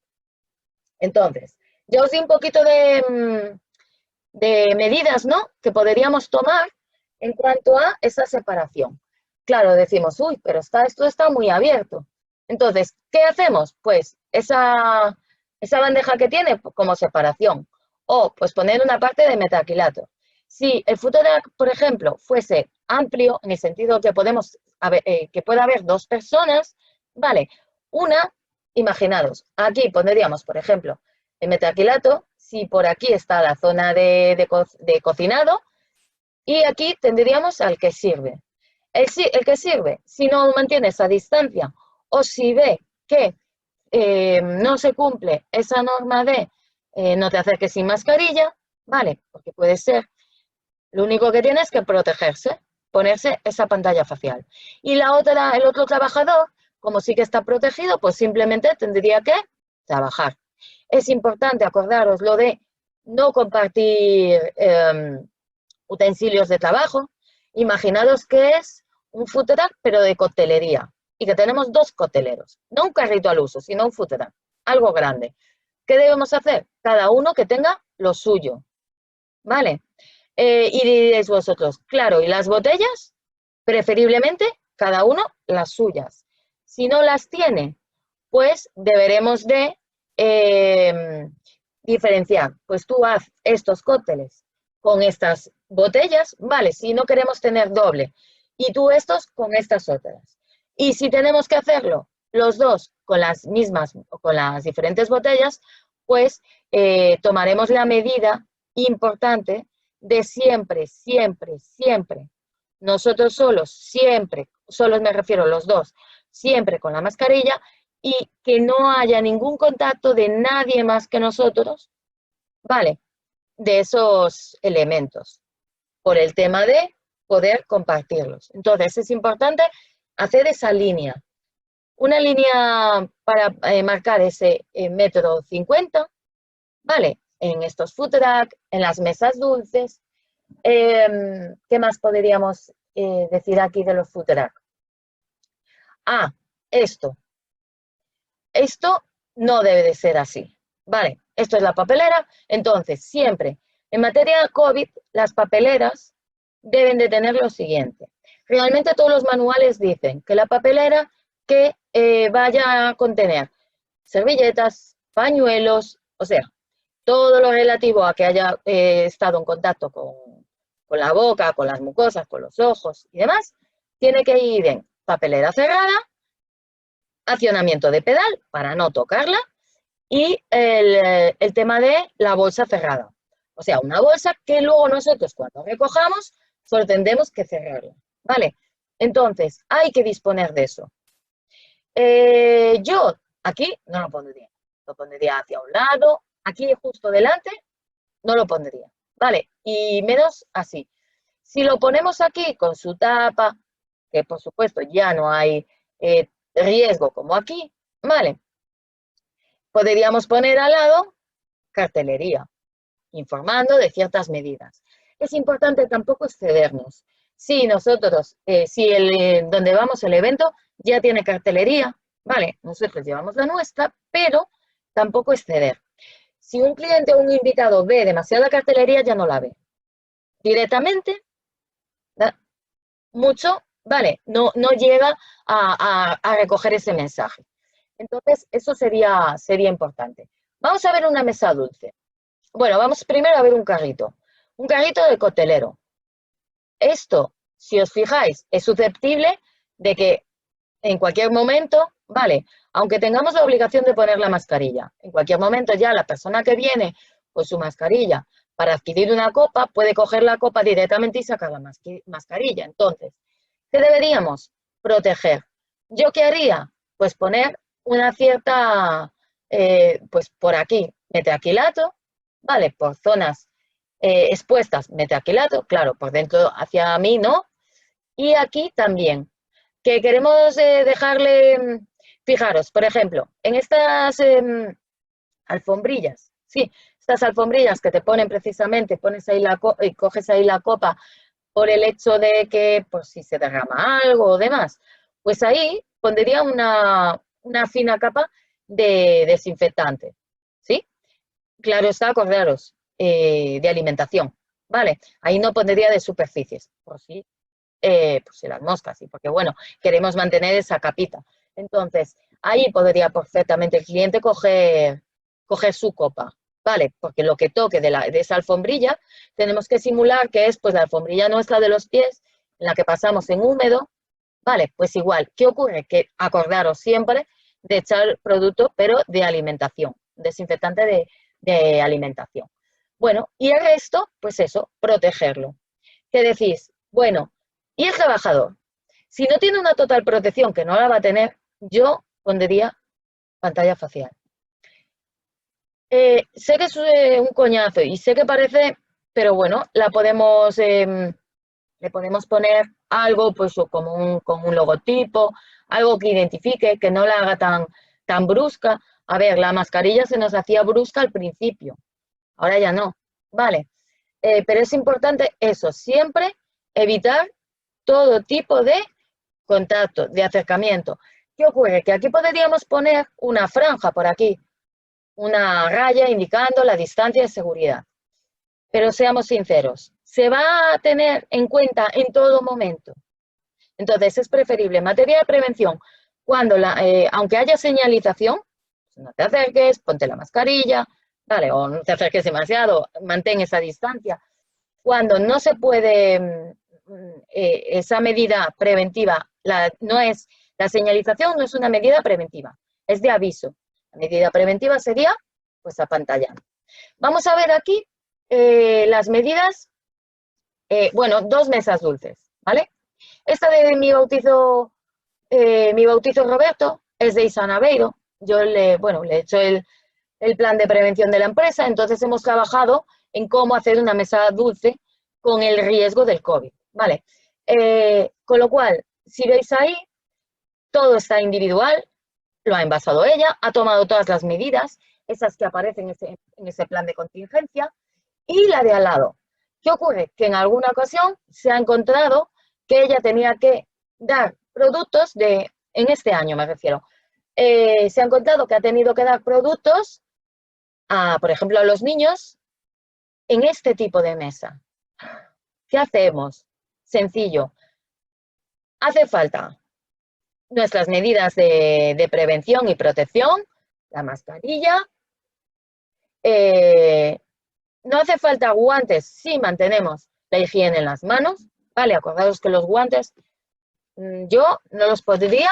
Entonces, ya os di un poquito de medidas, ¿no?, que podríamos tomar en cuanto a esa separación. Claro, decimos, uy, pero esto está muy abierto. Entonces, ¿qué hacemos? Pues esa bandeja que tiene como separación, o pues poner una parte de metacrilato. Si el food truck, por ejemplo, fuese amplio, en el sentido que que pueda haber dos personas, vale, imaginaros, aquí pondríamos, por ejemplo, el metacrilato, si por aquí está la zona de cocinado, y aquí tendríamos al que sirve. El que sirve, si no mantiene esa distancia o si ve que no se cumple esa norma de no te acerques sin mascarilla, vale, porque puede ser, lo único que tiene es que protegerse, ponerse esa pantalla facial. Y el otro trabajador, como sí que está protegido, pues simplemente tendría que trabajar. Es importante acordaros lo de no compartir utensilios de trabajo. Imaginaros que es un food truck, pero de coctelería, y que tenemos dos cocteleros, no un carrito al uso, sino un food truck, algo grande. ¿Qué debemos hacer? Cada uno que tenga lo suyo, ¿vale? Y diréis vosotros, claro, ¿y las botellas? Preferiblemente cada uno las suyas. Si no las tiene, pues deberemos de diferenciar. Pues tú haz estos cócteles con estas botellas, vale, si no queremos tener doble, y tú estos con estas otras. Y si tenemos que hacerlo los dos con las mismas o con las diferentes botellas, pues tomaremos la medida importante de siempre, siempre, siempre, nosotros solos me refiero los dos, siempre con la mascarilla, y que no haya ningún contacto de nadie más que nosotros, ¿vale?, de esos elementos, por el tema de poder compartirlos. Entonces, es importante hacer esa línea. Una línea para marcar ese 1,50 m, ¿vale?, en estos food truck, en las mesas dulces. ¿Qué más podríamos decir aquí de los food truck? Esto no debe de ser así, ¿vale? Esto es la papelera. Entonces, siempre, en materia de COVID, las papeleras deben de tener lo siguiente. Realmente todos los manuales dicen que la papelera que vaya a contener servilletas, pañuelos, o sea, todo lo relativo a que haya estado en contacto con la boca, con las mucosas, con los ojos y demás, tiene que ir en papelera cerrada, accionamiento de pedal para no tocarla, y el tema de la bolsa cerrada. O sea, una bolsa que luego nosotros cuando recojamos solo tendremos que cerrarla, ¿vale? Entonces, hay que disponer de eso. Yo aquí no lo pondría hacia un lado, aquí justo delante no lo pondría, ¿vale? Y menos así. Si lo ponemos aquí con su tapa, que por supuesto ya no hay riesgo como aquí, ¿vale? Podríamos poner al lado cartelería, informando de ciertas medidas. Es importante tampoco excedernos. si nosotros, si donde vamos el evento ya tiene cartelería, ¿vale? Nosotros llevamos la nuestra, pero tampoco exceder. Si un cliente o un invitado ve demasiada cartelería, ya no la ve. Directamente, mucho, ¿vale? No llega a recoger ese mensaje. Entonces, eso sería importante. Vamos a ver una mesa dulce. Bueno, vamos primero a ver un carrito. Un carrito de coctelero. Esto, si os fijáis, es susceptible de que en cualquier momento, vale, aunque tengamos la obligación de poner la mascarilla, en cualquier momento ya la persona que viene con su mascarilla para adquirir una copa puede coger la copa directamente y sacar la mascarilla. Entonces, ¿qué deberíamos? Proteger. ¿Yo qué haría? Pues poner una cierta, pues por aquí, metacrilato, ¿vale? Por zonas expuestas, metacrilato, claro, por dentro hacia mí, ¿no? Y aquí también, que queremos dejarle, fijaros, por ejemplo, en estas alfombrillas, sí, estas alfombrillas que te ponen precisamente, pones ahí coges ahí la copa por el hecho de que, por si se derrama algo o demás, pues ahí pondría una fina capa de desinfectante, ¿sí? Claro está, acordaros, de alimentación, ¿vale? Ahí no pondría de superficies, por si las moscas, y porque, bueno, queremos mantener esa capita. Entonces, ahí podría perfectamente el cliente coger su copa, ¿vale? Porque lo que toque de esa alfombrilla, tenemos que simular que es pues la alfombrilla nuestra de los pies, en la que pasamos en húmedo, ¿vale? Pues igual, ¿qué ocurre? Que acordaros siempre de echar producto, pero de alimentación, desinfectante de alimentación. Bueno, y el resto, pues eso, protegerlo. ¿Qué decís? Bueno, y el trabajador, si no tiene una total protección, que no la va a tener, yo pondría pantalla facial. Sé que es un coñazo y sé que parece, pero bueno, le podemos poner algo pues como con un logotipo, algo que identifique, que no la haga tan brusca. A ver, la mascarilla se nos hacía brusca al principio, ahora ya no, ¿vale? Pero es importante eso, siempre evitar todo tipo de contacto, de acercamiento. ¿Qué ocurre? Que aquí podríamos poner una franja por aquí, una raya indicando la distancia de seguridad. Pero seamos sinceros, se va a tener en cuenta en todo momento. Entonces es preferible en materia de prevención, cuando aunque haya señalización, no te acerques, ponte la mascarilla, ¿vale? O no te acerques demasiado, mantén esa distancia. Cuando no se puede, esa medida preventiva, la señalización no es una medida preventiva, es de aviso. La medida preventiva sería, pues, apantallar. Vamos a ver aquí las medidas, bueno, 2 mesas dulces, ¿vale? Esta de mi bautizo Roberto es de Isa Naveiro. Yo le he hecho el plan de prevención de la empresa, entonces hemos trabajado en cómo hacer una mesa dulce con el riesgo del COVID, ¿vale? Con lo cual, si veis ahí, todo está individual, lo ha envasado ella, ha tomado todas las medidas, esas que aparecen en ese plan de contingencia, y la de al lado. ¿Qué ocurre? Que en alguna ocasión se ha encontrado que ella tenía que dar productos en este año me refiero, se ha encontrado que ha tenido que dar productos, por ejemplo, a los niños en este tipo de mesa. ¿Qué hacemos? Sencillo. Hace falta nuestras medidas de prevención y protección, la mascarilla. No hace falta guantes si mantenemos la higiene en las manos, ¿vale? Acordaos que los guantes yo no los pondría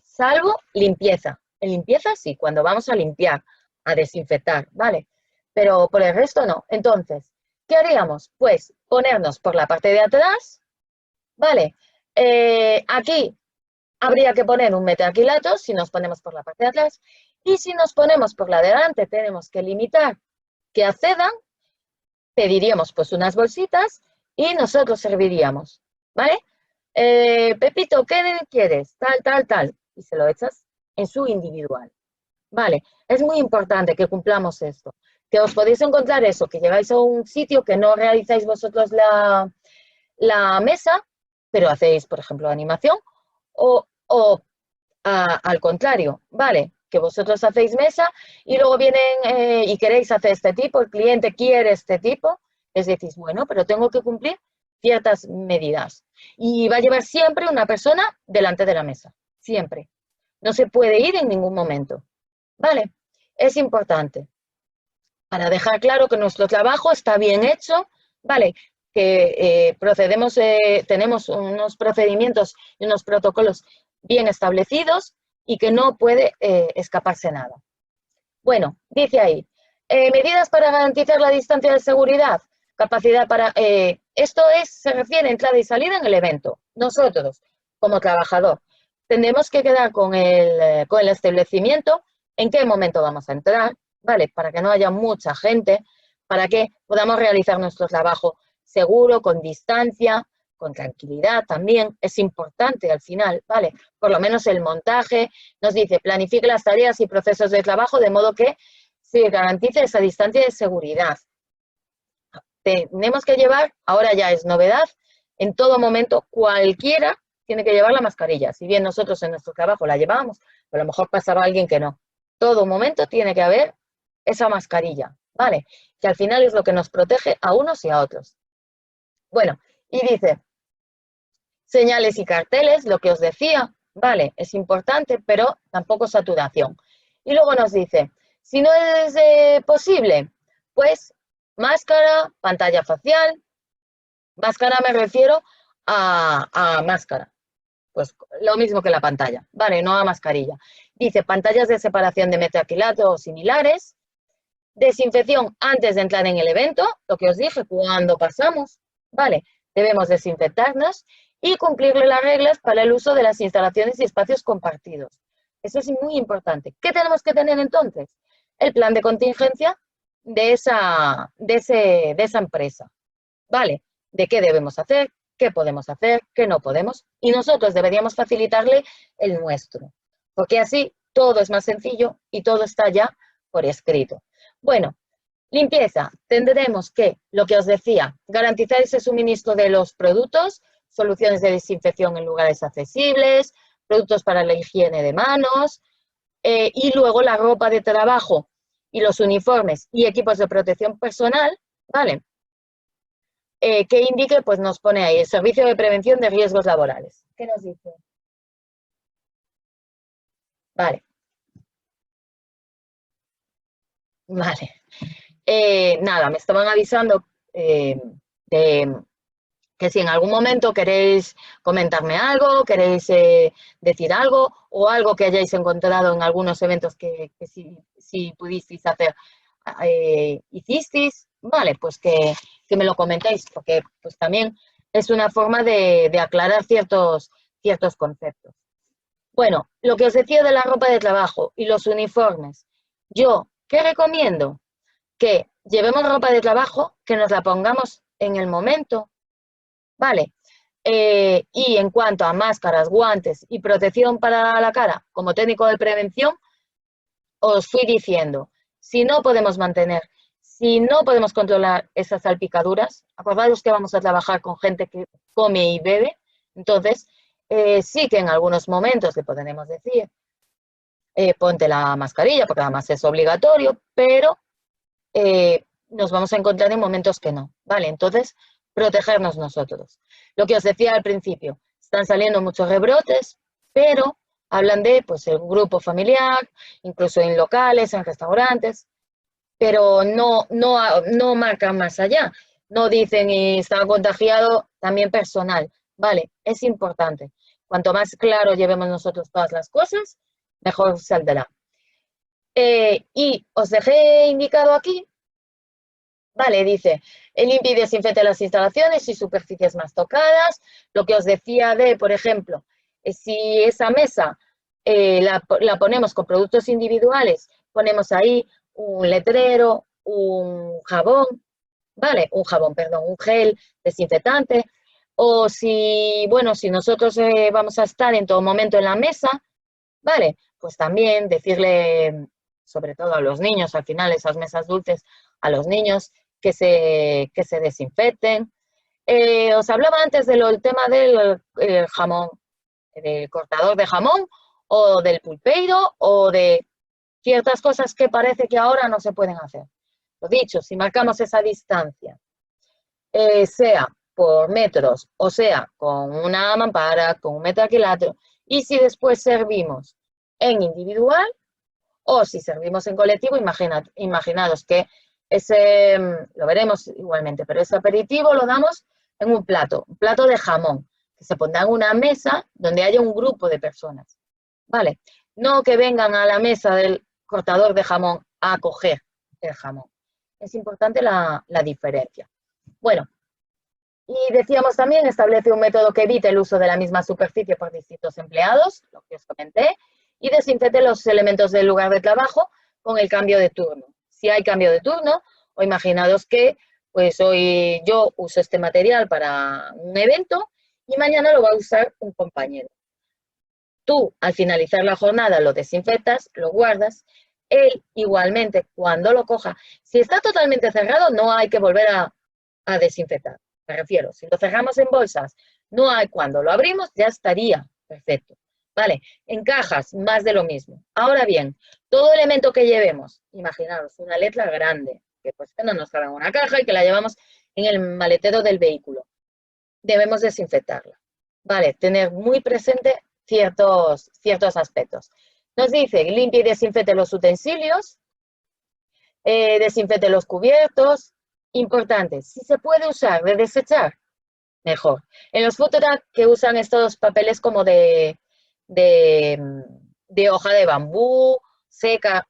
salvo limpieza. En limpieza sí, cuando vamos a limpiar, a desinfectar, ¿vale? Pero por el resto no. Entonces, ¿qué haríamos? Pues ponernos por la parte de atrás, ¿vale? Aquí habría que poner un metacrilato si nos ponemos por la parte de atrás, y si nos ponemos por la de delante tenemos que limitar que accedan, pediríamos pues unas bolsitas y nosotros serviríamos, ¿vale? Pepito, ¿qué quieres? Tal, y se lo echas en su individual, ¿vale? Es muy importante que cumplamos esto, que os podéis encontrar eso, que llegáis a un sitio que no realizáis vosotros la mesa, pero hacéis, por ejemplo, animación, o al contrario, ¿vale? Que vosotros hacéis mesa y luego vienen y queréis hacer este tipo, el cliente quiere este tipo, les decís, bueno, pero tengo que cumplir ciertas medidas. Y va a llevar siempre una persona delante de la mesa, siempre. No se puede ir en ningún momento, ¿vale? Es importante para dejar claro que nuestro trabajo está bien hecho, ¿vale? Que tenemos unos procedimientos y unos protocolos bien establecidos y que no puede escaparse nada. Bueno, dice ahí, medidas para garantizar la distancia de seguridad, capacidad para... se refiere a entrada y salida en el evento. Nosotros, como trabajador, tenemos que quedar con el establecimiento en qué momento vamos a entrar, ¿vale? Para que no haya mucha gente, para que podamos realizar nuestro trabajo seguro, con distancia, con tranquilidad también. Es importante al final, ¿vale? Por lo menos el montaje nos dice, planifique las tareas y procesos de trabajo de modo que se garantice esa distancia de seguridad. Tenemos que llevar, ahora ya es novedad, en todo momento cualquiera tiene que llevar la mascarilla. Si bien nosotros en nuestro trabajo la llevábamos, pero a lo mejor pasaba alguien que no. Todo momento tiene que haber esa mascarilla, ¿vale? Que al final es lo que nos protege a unos y a otros. Bueno, y dice, señales y carteles, lo que os decía, vale, es importante, pero tampoco saturación. Y luego nos dice, si no es posible, pues máscara, pantalla facial. Máscara me refiero a máscara, pues lo mismo que la pantalla, vale, no a mascarilla. Dice, pantallas de separación de metacrilato o similares, desinfección antes de entrar en el evento, lo que os dije, cuando pasamos, vale, debemos desinfectarnos y cumplir las reglas para el uso de las instalaciones y espacios compartidos. Eso es muy importante. ¿Qué tenemos que tener entonces? El plan de contingencia de esa empresa, ¿vale? De qué debemos hacer, qué podemos hacer, qué no podemos, y nosotros deberíamos facilitarle el nuestro, porque así todo es más sencillo y todo está ya por escrito. Bueno, limpieza. Tendremos que, lo que os decía, garantizar ese suministro de los productos, soluciones de desinfección en lugares accesibles, productos para la higiene de manos, y luego la ropa de trabajo y los uniformes y equipos de protección personal, ¿vale? Que indique, pues nos pone ahí, el Servicio de Prevención de Riesgos Laborales. ¿Qué nos dice? Vale. Vale. Nada, me estaban avisando de que si en algún momento queréis comentarme algo, queréis decir algo o algo que hayáis encontrado en algunos eventos que si pudisteis hacer, hicisteis, vale, pues que me lo comentéis, porque pues también es una forma de aclarar ciertos conceptos. Bueno, lo que os decía de la ropa de trabajo y los uniformes, yo, ¿qué recomiendo? Que llevemos ropa de trabajo, que nos la pongamos en el momento, ¿vale? Y en cuanto a máscaras, guantes y protección para la cara, como técnico de prevención, os fui diciendo, si no podemos controlar esas salpicaduras, acordaros que vamos a trabajar con gente que come y bebe, entonces sí que en algunos momentos le podremos decir, ponte la mascarilla, porque además es obligatorio, pero nos vamos a encontrar en momentos que no, ¿vale? Entonces, protegernos nosotros. Lo que os decía al principio, están saliendo muchos rebrotes, pero hablan de, pues, el grupo familiar, incluso en locales, en restaurantes, pero no marcan más allá. No dicen y está contagiado también personal, ¿vale? Es importante. Cuanto más claro llevemos nosotros todas las cosas, mejor saldrá. Y os dejé indicado aquí, vale, dice, limpie y desinfecte las instalaciones y superficies más tocadas. Lo que os decía de, por ejemplo, si esa mesa la ponemos con productos individuales, ponemos ahí un letrero, un jabón, ¿vale? Perdón, un gel desinfectante. O si, bueno, si nosotros vamos a estar en todo momento en la mesa, ¿vale? Pues también decirle, sobre todo a los niños, al final esas mesas dulces, a los niños que se desinfecten. Os hablaba antes del tema del jamón, del cortador de jamón o del pulpeiro o de ciertas cosas que parece que ahora no se pueden hacer. Lo dicho, si marcamos esa distancia, sea por metros o sea con una mampara, con un metaquilátero, y si después servimos en individual o si servimos en colectivo, imaginaros que ese, lo veremos igualmente, pero ese aperitivo lo damos en un plato de jamón, que se pondrá en una mesa donde haya un grupo de personas, ¿vale? No que vengan a la mesa del cortador de jamón a coger el jamón. Es importante la diferencia. Bueno, y decíamos también, establece un método que evite el uso de la misma superficie por distintos empleados, lo que os comenté, y desinfecte los elementos del lugar de trabajo con el cambio de turno. Si hay cambio de turno, o imaginaos que pues hoy yo uso este material para un evento y mañana lo va a usar un compañero. Tú, al finalizar la jornada, lo desinfectas, lo guardas. Él, igualmente, cuando lo coja, si está totalmente cerrado, no hay que volver a desinfectar. Me refiero, si lo cerramos en bolsas, no hay, cuando lo abrimos, ya estaría perfecto. Vale, en cajas, más de lo mismo. Ahora bien, todo elemento que llevemos, imaginaros una letra grande, que pues que no nos cabe en una caja y que la llevamos en el maletero del vehículo, debemos desinfectarla. Vale, tener muy presente ciertos aspectos. Nos dice, limpie y desinfecte los utensilios, desinfecte los cubiertos. Importante, si se puede usar de desechar, mejor. En los food truck que usan estos papeles como de hoja de bambú, seca,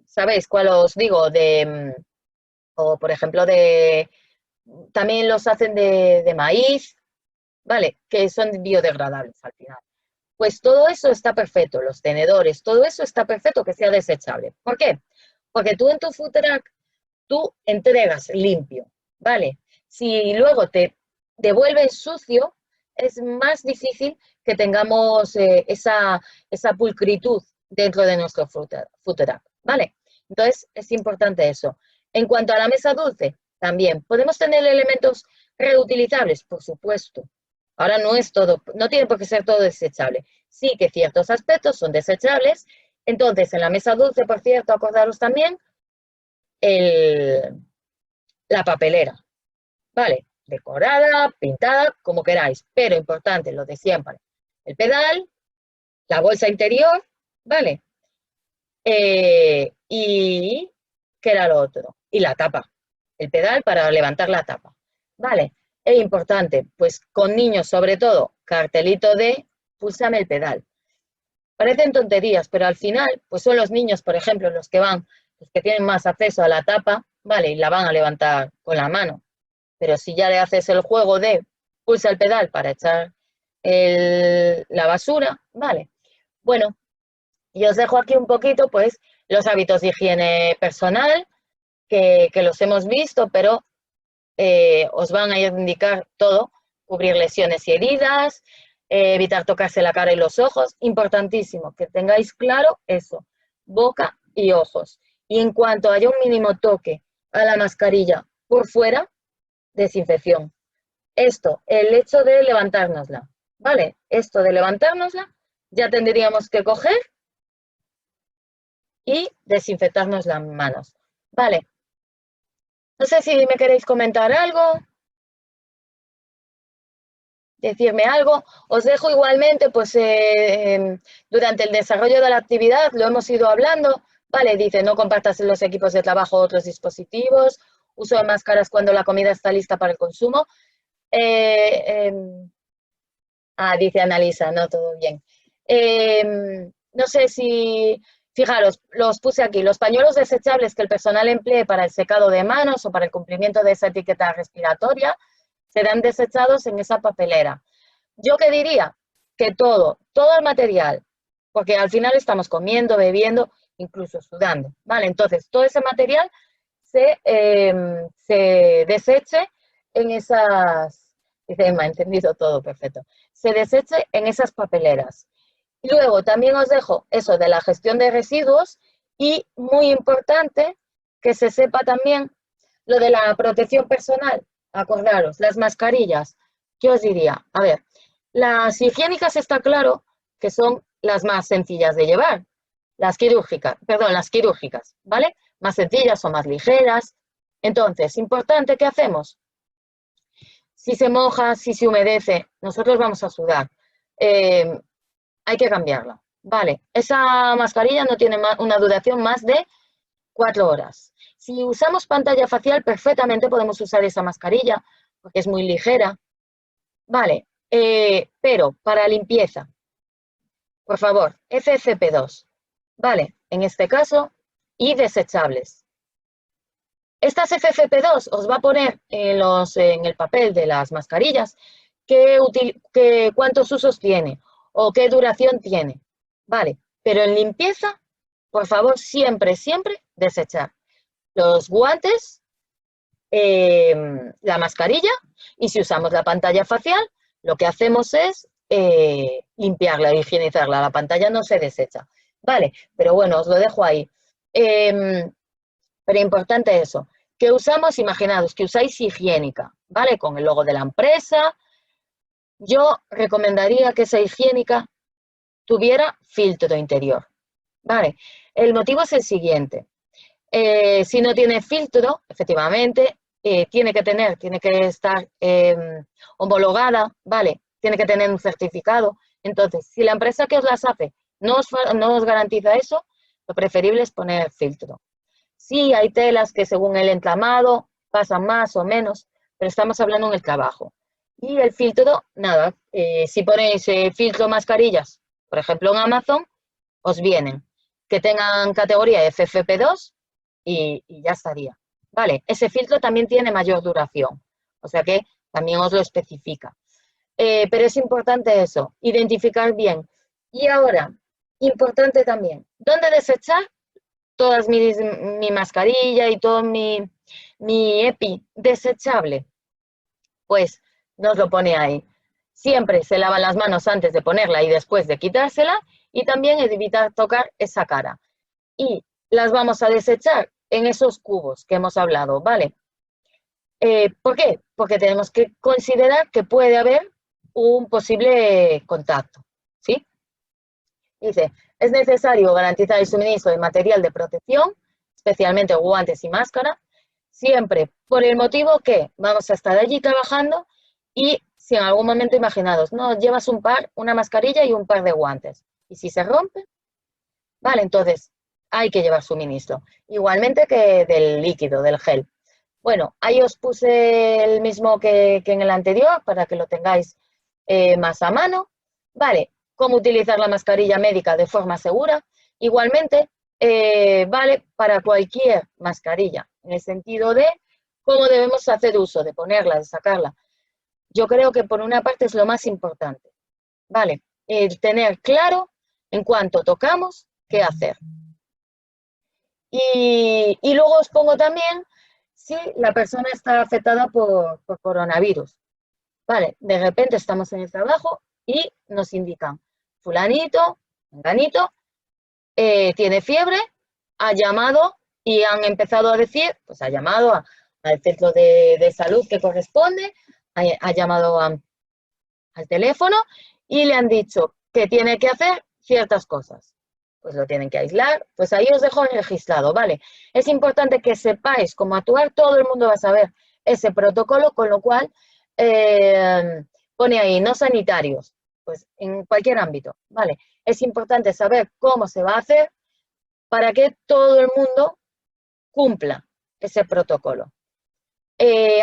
¿sabéis cuál os digo? O por ejemplo, también los hacen de maíz, ¿vale? Que son biodegradables al final. Pues todo eso está perfecto, los tenedores, todo eso está perfecto que sea desechable. ¿Por qué? Porque tú en tu food truck, tú entregas limpio, ¿vale? Si luego te devuelven sucio, es más difícil que tengamos esa pulcritud dentro de nuestro food truck, ¿vale? Entonces, es importante eso. En cuanto a la mesa dulce, también, ¿podemos tener elementos reutilizables? Por supuesto. Ahora no es todo, no tiene por qué ser todo desechable. Sí que ciertos aspectos son desechables. Entonces, en la mesa dulce, por cierto, acordaros también la papelera, ¿vale? Decorada, pintada, como queráis, pero importante, lo de siempre. El pedal, la bolsa interior, ¿vale? Y, ¿qué era lo otro? Y la tapa, el pedal para levantar la tapa, ¿vale? Es importante, pues con niños sobre todo, cartelito de púlsame el pedal. Parecen tonterías, pero al final, pues son los niños, por ejemplo, los que tienen más acceso a la tapa, ¿vale? Y la van a levantar con la mano. Pero si ya le haces el juego de pulsa el pedal para echar la basura, ¿vale? Bueno, y os dejo aquí un poquito, pues, los hábitos de higiene personal, que los hemos visto, pero os van a indicar todo, cubrir lesiones y heridas, evitar tocarse la cara y los ojos, importantísimo, que tengáis claro eso, boca y ojos. Y en cuanto haya un mínimo toque a la mascarilla por fuera, desinfección. Esto, el hecho de levantárnosla, ¿vale? Esto de levantárnosla, ya tendríamos que coger y desinfectarnos las manos, ¿vale? No sé si me queréis comentar algo, decirme algo. Os dejo igualmente, pues, durante el desarrollo de la actividad, lo hemos ido hablando, ¿vale? Dice, no compartas en los equipos de trabajo otros dispositivos, uso de máscaras cuando la comida está lista para el consumo. Dice Analisa, no, todo bien. No sé si, fijaros, los puse aquí, los pañuelos desechables que el personal emplee para el secado de manos o para el cumplimiento de esa etiqueta respiratoria serán desechados en esa papelera. Yo qué diría que todo el material, porque al final estamos comiendo, bebiendo, incluso sudando, ¿vale? Entonces, todo ese material se deseche en esas, dice, me ha entendido todo, perfecto, se deseche en esas papeleras. Y luego también os dejo eso de la gestión de residuos y muy importante que se sepa también lo de la protección personal. acordaros, las mascarillas, ¿qué os diría? A ver, las higiénicas está claro que son las más sencillas de llevar, las quirúrgicas, ¿vale? Más sencillas o más ligeras. Entonces, importante, ¿qué hacemos? Si se moja, si se humedece, nosotros vamos a sudar. Hay que cambiarla, ¿vale? Esa mascarilla no tiene una duración más de 4 horas. Si usamos pantalla facial, perfectamente podemos usar esa mascarilla, porque es muy ligera. Vale, pero para limpieza, por favor, FFP2, ¿vale? En este caso, y desechables. Estas FFP2 os va a poner en el papel de las mascarillas cuántos usos tiene o qué duración tiene, ¿vale? Pero en limpieza, por favor, siempre, siempre desechar los guantes, la mascarilla, y si usamos la pantalla facial, lo que hacemos es limpiarla, higienizarla. La pantalla no se desecha, ¿vale? Pero bueno, os lo dejo ahí. Pero importante eso, que usamos, imaginaos, que usáis higiénica, ¿vale? Con el logo de la empresa. Yo recomendaría que esa higiénica tuviera filtro interior, ¿vale? El motivo es el siguiente. Si no tiene filtro, efectivamente, tiene que estar homologada, ¿vale? Tiene que tener un certificado. Entonces, si la empresa que os las hace no os garantiza eso, lo preferible es poner filtro. Sí, hay telas que según el entramado pasan más o menos, pero estamos hablando en el trabajo. Y el filtro, nada, si ponéis filtro mascarillas, por ejemplo en Amazon, os vienen que tengan categoría FFP2 y ya estaría. Vale, ese filtro también tiene mayor duración, o sea que también os lo especifica. Pero es importante eso, identificar bien. Y ahora, importante también, ¿dónde desechar todas mi mascarilla y todo mi EPI desechable? Pues nos lo pone ahí. Siempre se lavan las manos antes de ponerla y después de quitársela, y también evitar tocar esa cara. Y las vamos a desechar en esos cubos que hemos hablado, ¿vale? ¿Por qué? Porque tenemos que considerar que puede haber un posible contacto, ¿sí? Dice, es necesario garantizar el suministro de material de protección, especialmente guantes y máscara, siempre por el motivo que vamos a estar allí trabajando y si en algún momento, imaginados, no, llevas una mascarilla y un par de guantes, y si se rompe, vale, entonces hay que llevar suministro. Igualmente que del líquido, del gel. Bueno, ahí os puse el mismo que en el anterior para que lo tengáis más a mano. Vale, cómo utilizar la mascarilla médica de forma segura. Igualmente, vale para cualquier mascarilla, en el sentido de cómo debemos hacer uso de ponerla, de sacarla. Yo creo que por una parte es lo más importante, ¿vale? El tener claro en cuanto tocamos qué hacer. Y luego os pongo también si la persona está afectada por coronavirus. Vale, de repente estamos en el trabajo y nos indican, fulanito, menganito, tiene fiebre, ha llamado y han empezado a decir, pues ha llamado al centro de salud que corresponde, ha llamado al teléfono y le han dicho que tiene que hacer ciertas cosas. Pues lo tienen que aislar, pues ahí os dejo registrado, ¿vale? Es importante que sepáis cómo actuar, todo el mundo va a saber ese protocolo, con lo cual pone ahí, no sanitarios, pues en cualquier ámbito, ¿vale? Es importante saber cómo se va a hacer para que todo el mundo cumpla ese protocolo.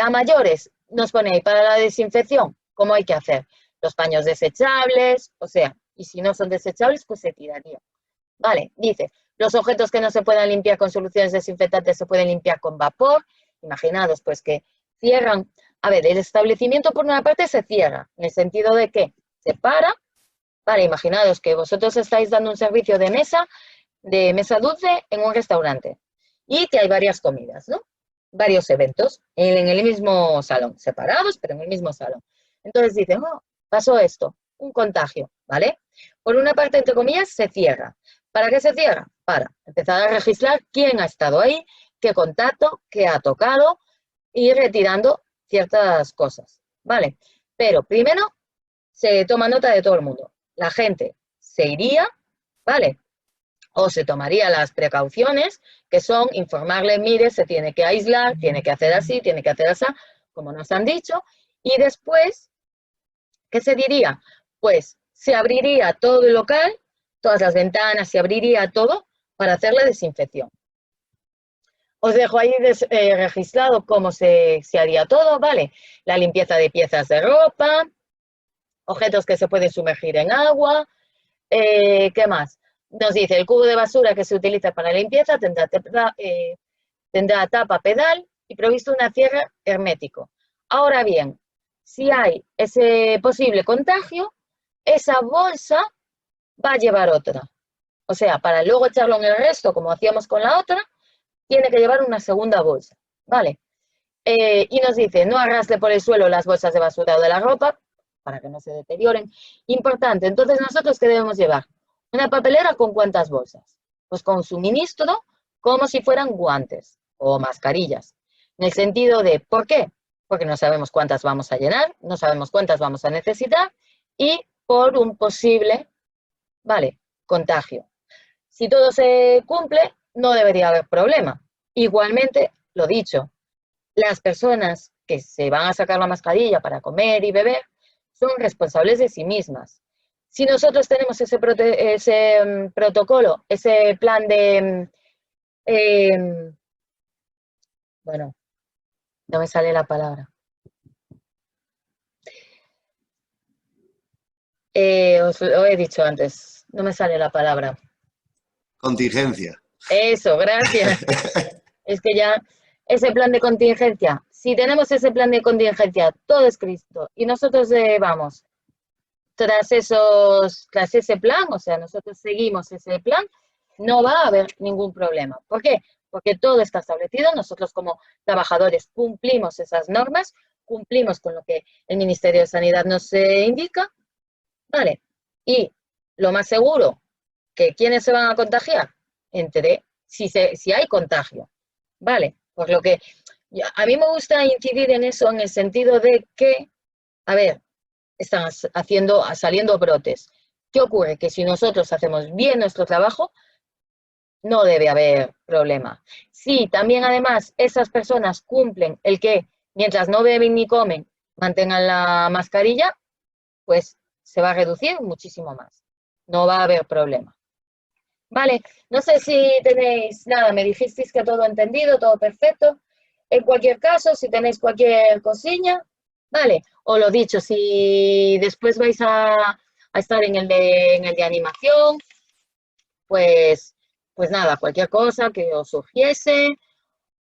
A mayores, nos pone ahí para la desinfección, ¿cómo hay que hacer? Los paños desechables, o sea, y si no son desechables, pues se tiraría. Vale, dice, los objetos que no se puedan limpiar con soluciones desinfectantes se pueden limpiar con vapor. Imaginados, pues que cierran. A ver, el establecimiento por una parte se cierra, en el sentido de que se para. Vale, imaginados que vosotros estáis dando un servicio de mesa dulce en un restaurante y que hay varias comidas, ¿no? Varios eventos en el mismo salón, separados, pero en el mismo salón. Entonces dicen, oh, pasó esto, un contagio, ¿vale? Por una parte, entre comillas, se cierra. ¿Para qué se cierra? Para empezar a registrar quién ha estado ahí, qué contacto, qué ha tocado, y retirando ciertas cosas, ¿vale? Pero primero se toma nota de todo el mundo. La gente se iría, ¿vale? O se tomaría las precauciones, que son informarle, mire, se tiene que aislar, tiene que hacer así, tiene que hacer así, como nos han dicho, y después, ¿qué se diría? Pues se abriría todo el local, todas las ventanas, se abriría todo para hacer la desinfección. Os dejo ahí registrado cómo se haría todo, ¿vale? La limpieza de piezas de ropa, objetos que se pueden sumergir en agua, ¿qué más? Nos dice, el cubo de basura que se utiliza para la limpieza tendrá tapa pedal y provisto una cierre hermético. Ahora bien, si hay ese posible contagio, esa bolsa va a llevar otra. O sea, para luego echarlo en el resto, como hacíamos con la otra, tiene que llevar una segunda bolsa, ¿vale? Y nos dice, no arrastre por el suelo las bolsas de basura o de la ropa, para que no se deterioren. Importante, entonces, ¿nosotros qué debemos llevar? Una papelera con cuántas bolsas. Pues con suministro, como si fueran guantes o mascarillas. En el sentido de, ¿por qué? Porque no sabemos cuántas vamos a llenar, no sabemos cuántas vamos a necesitar y por un posible, ¿vale?, contagio. Si todo se cumple, no debería haber problema. Igualmente, lo dicho, las personas que se van a sacar la mascarilla para comer y beber son responsables de sí mismas. Si nosotros tenemos ese protocolo, ese plan de, bueno, no me sale la palabra. Os lo he dicho antes, no me sale la palabra. Contingencia. Eso, gracias. Es que ya, ese plan de contingencia, si tenemos ese plan de contingencia, todo es Cristo, y nosotros vamos tras ese plan, o sea, nosotros seguimos ese plan, no va a haber ningún problema. ¿Por qué? Porque todo está establecido, nosotros como trabajadores cumplimos esas normas, cumplimos con lo que el Ministerio de Sanidad nos indica, ¿vale? Y lo más seguro, que ¿quiénes se van a contagiar? Si hay contagio, ¿vale? Por lo que a mí me gusta incidir en eso en el sentido de que, a ver, están saliendo brotes. ¿Qué ocurre? Que si nosotros hacemos bien nuestro trabajo, no debe haber problema. Si también además esas personas cumplen el que mientras no beben ni comen, mantengan la mascarilla, pues se va a reducir muchísimo más. No va a haber problema. Vale, no sé si tenéis, nada, me dijisteis que todo entendido, todo perfecto. En cualquier caso, si tenéis cualquier cosilla, vale, o lo dicho, si después vais a estar en el de animación, pues nada, cualquier cosa que os surgiese,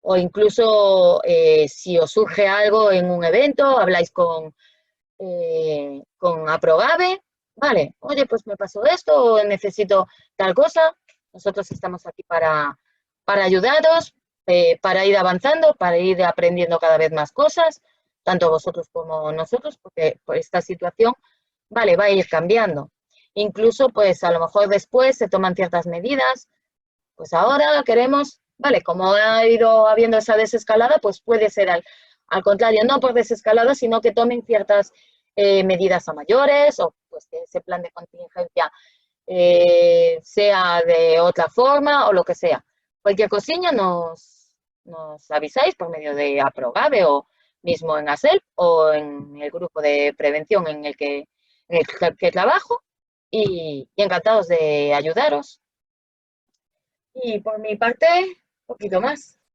o incluso si os surge algo en un evento, habláis con Aprogave, vale, oye, pues me pasó esto, o necesito tal cosa, nosotros estamos aquí para ayudaros, para ir avanzando, para ir aprendiendo cada vez más cosas, tanto vosotros como nosotros, porque por esta situación, vale, va a ir cambiando. Incluso, pues a lo mejor después se toman ciertas medidas, pues ahora queremos, vale, como ha ido habiendo esa desescalada, pues puede ser al contrario, no por desescalada, sino que tomen ciertas medidas a mayores o pues que ese plan de contingencia sea de otra forma o lo que sea. Cualquier cosilla nos avisáis por medio de Aprogave o mismo en ASELP o en el grupo de prevención en el que trabajo y encantados de ayudaros. Y por mi parte, un poquito más.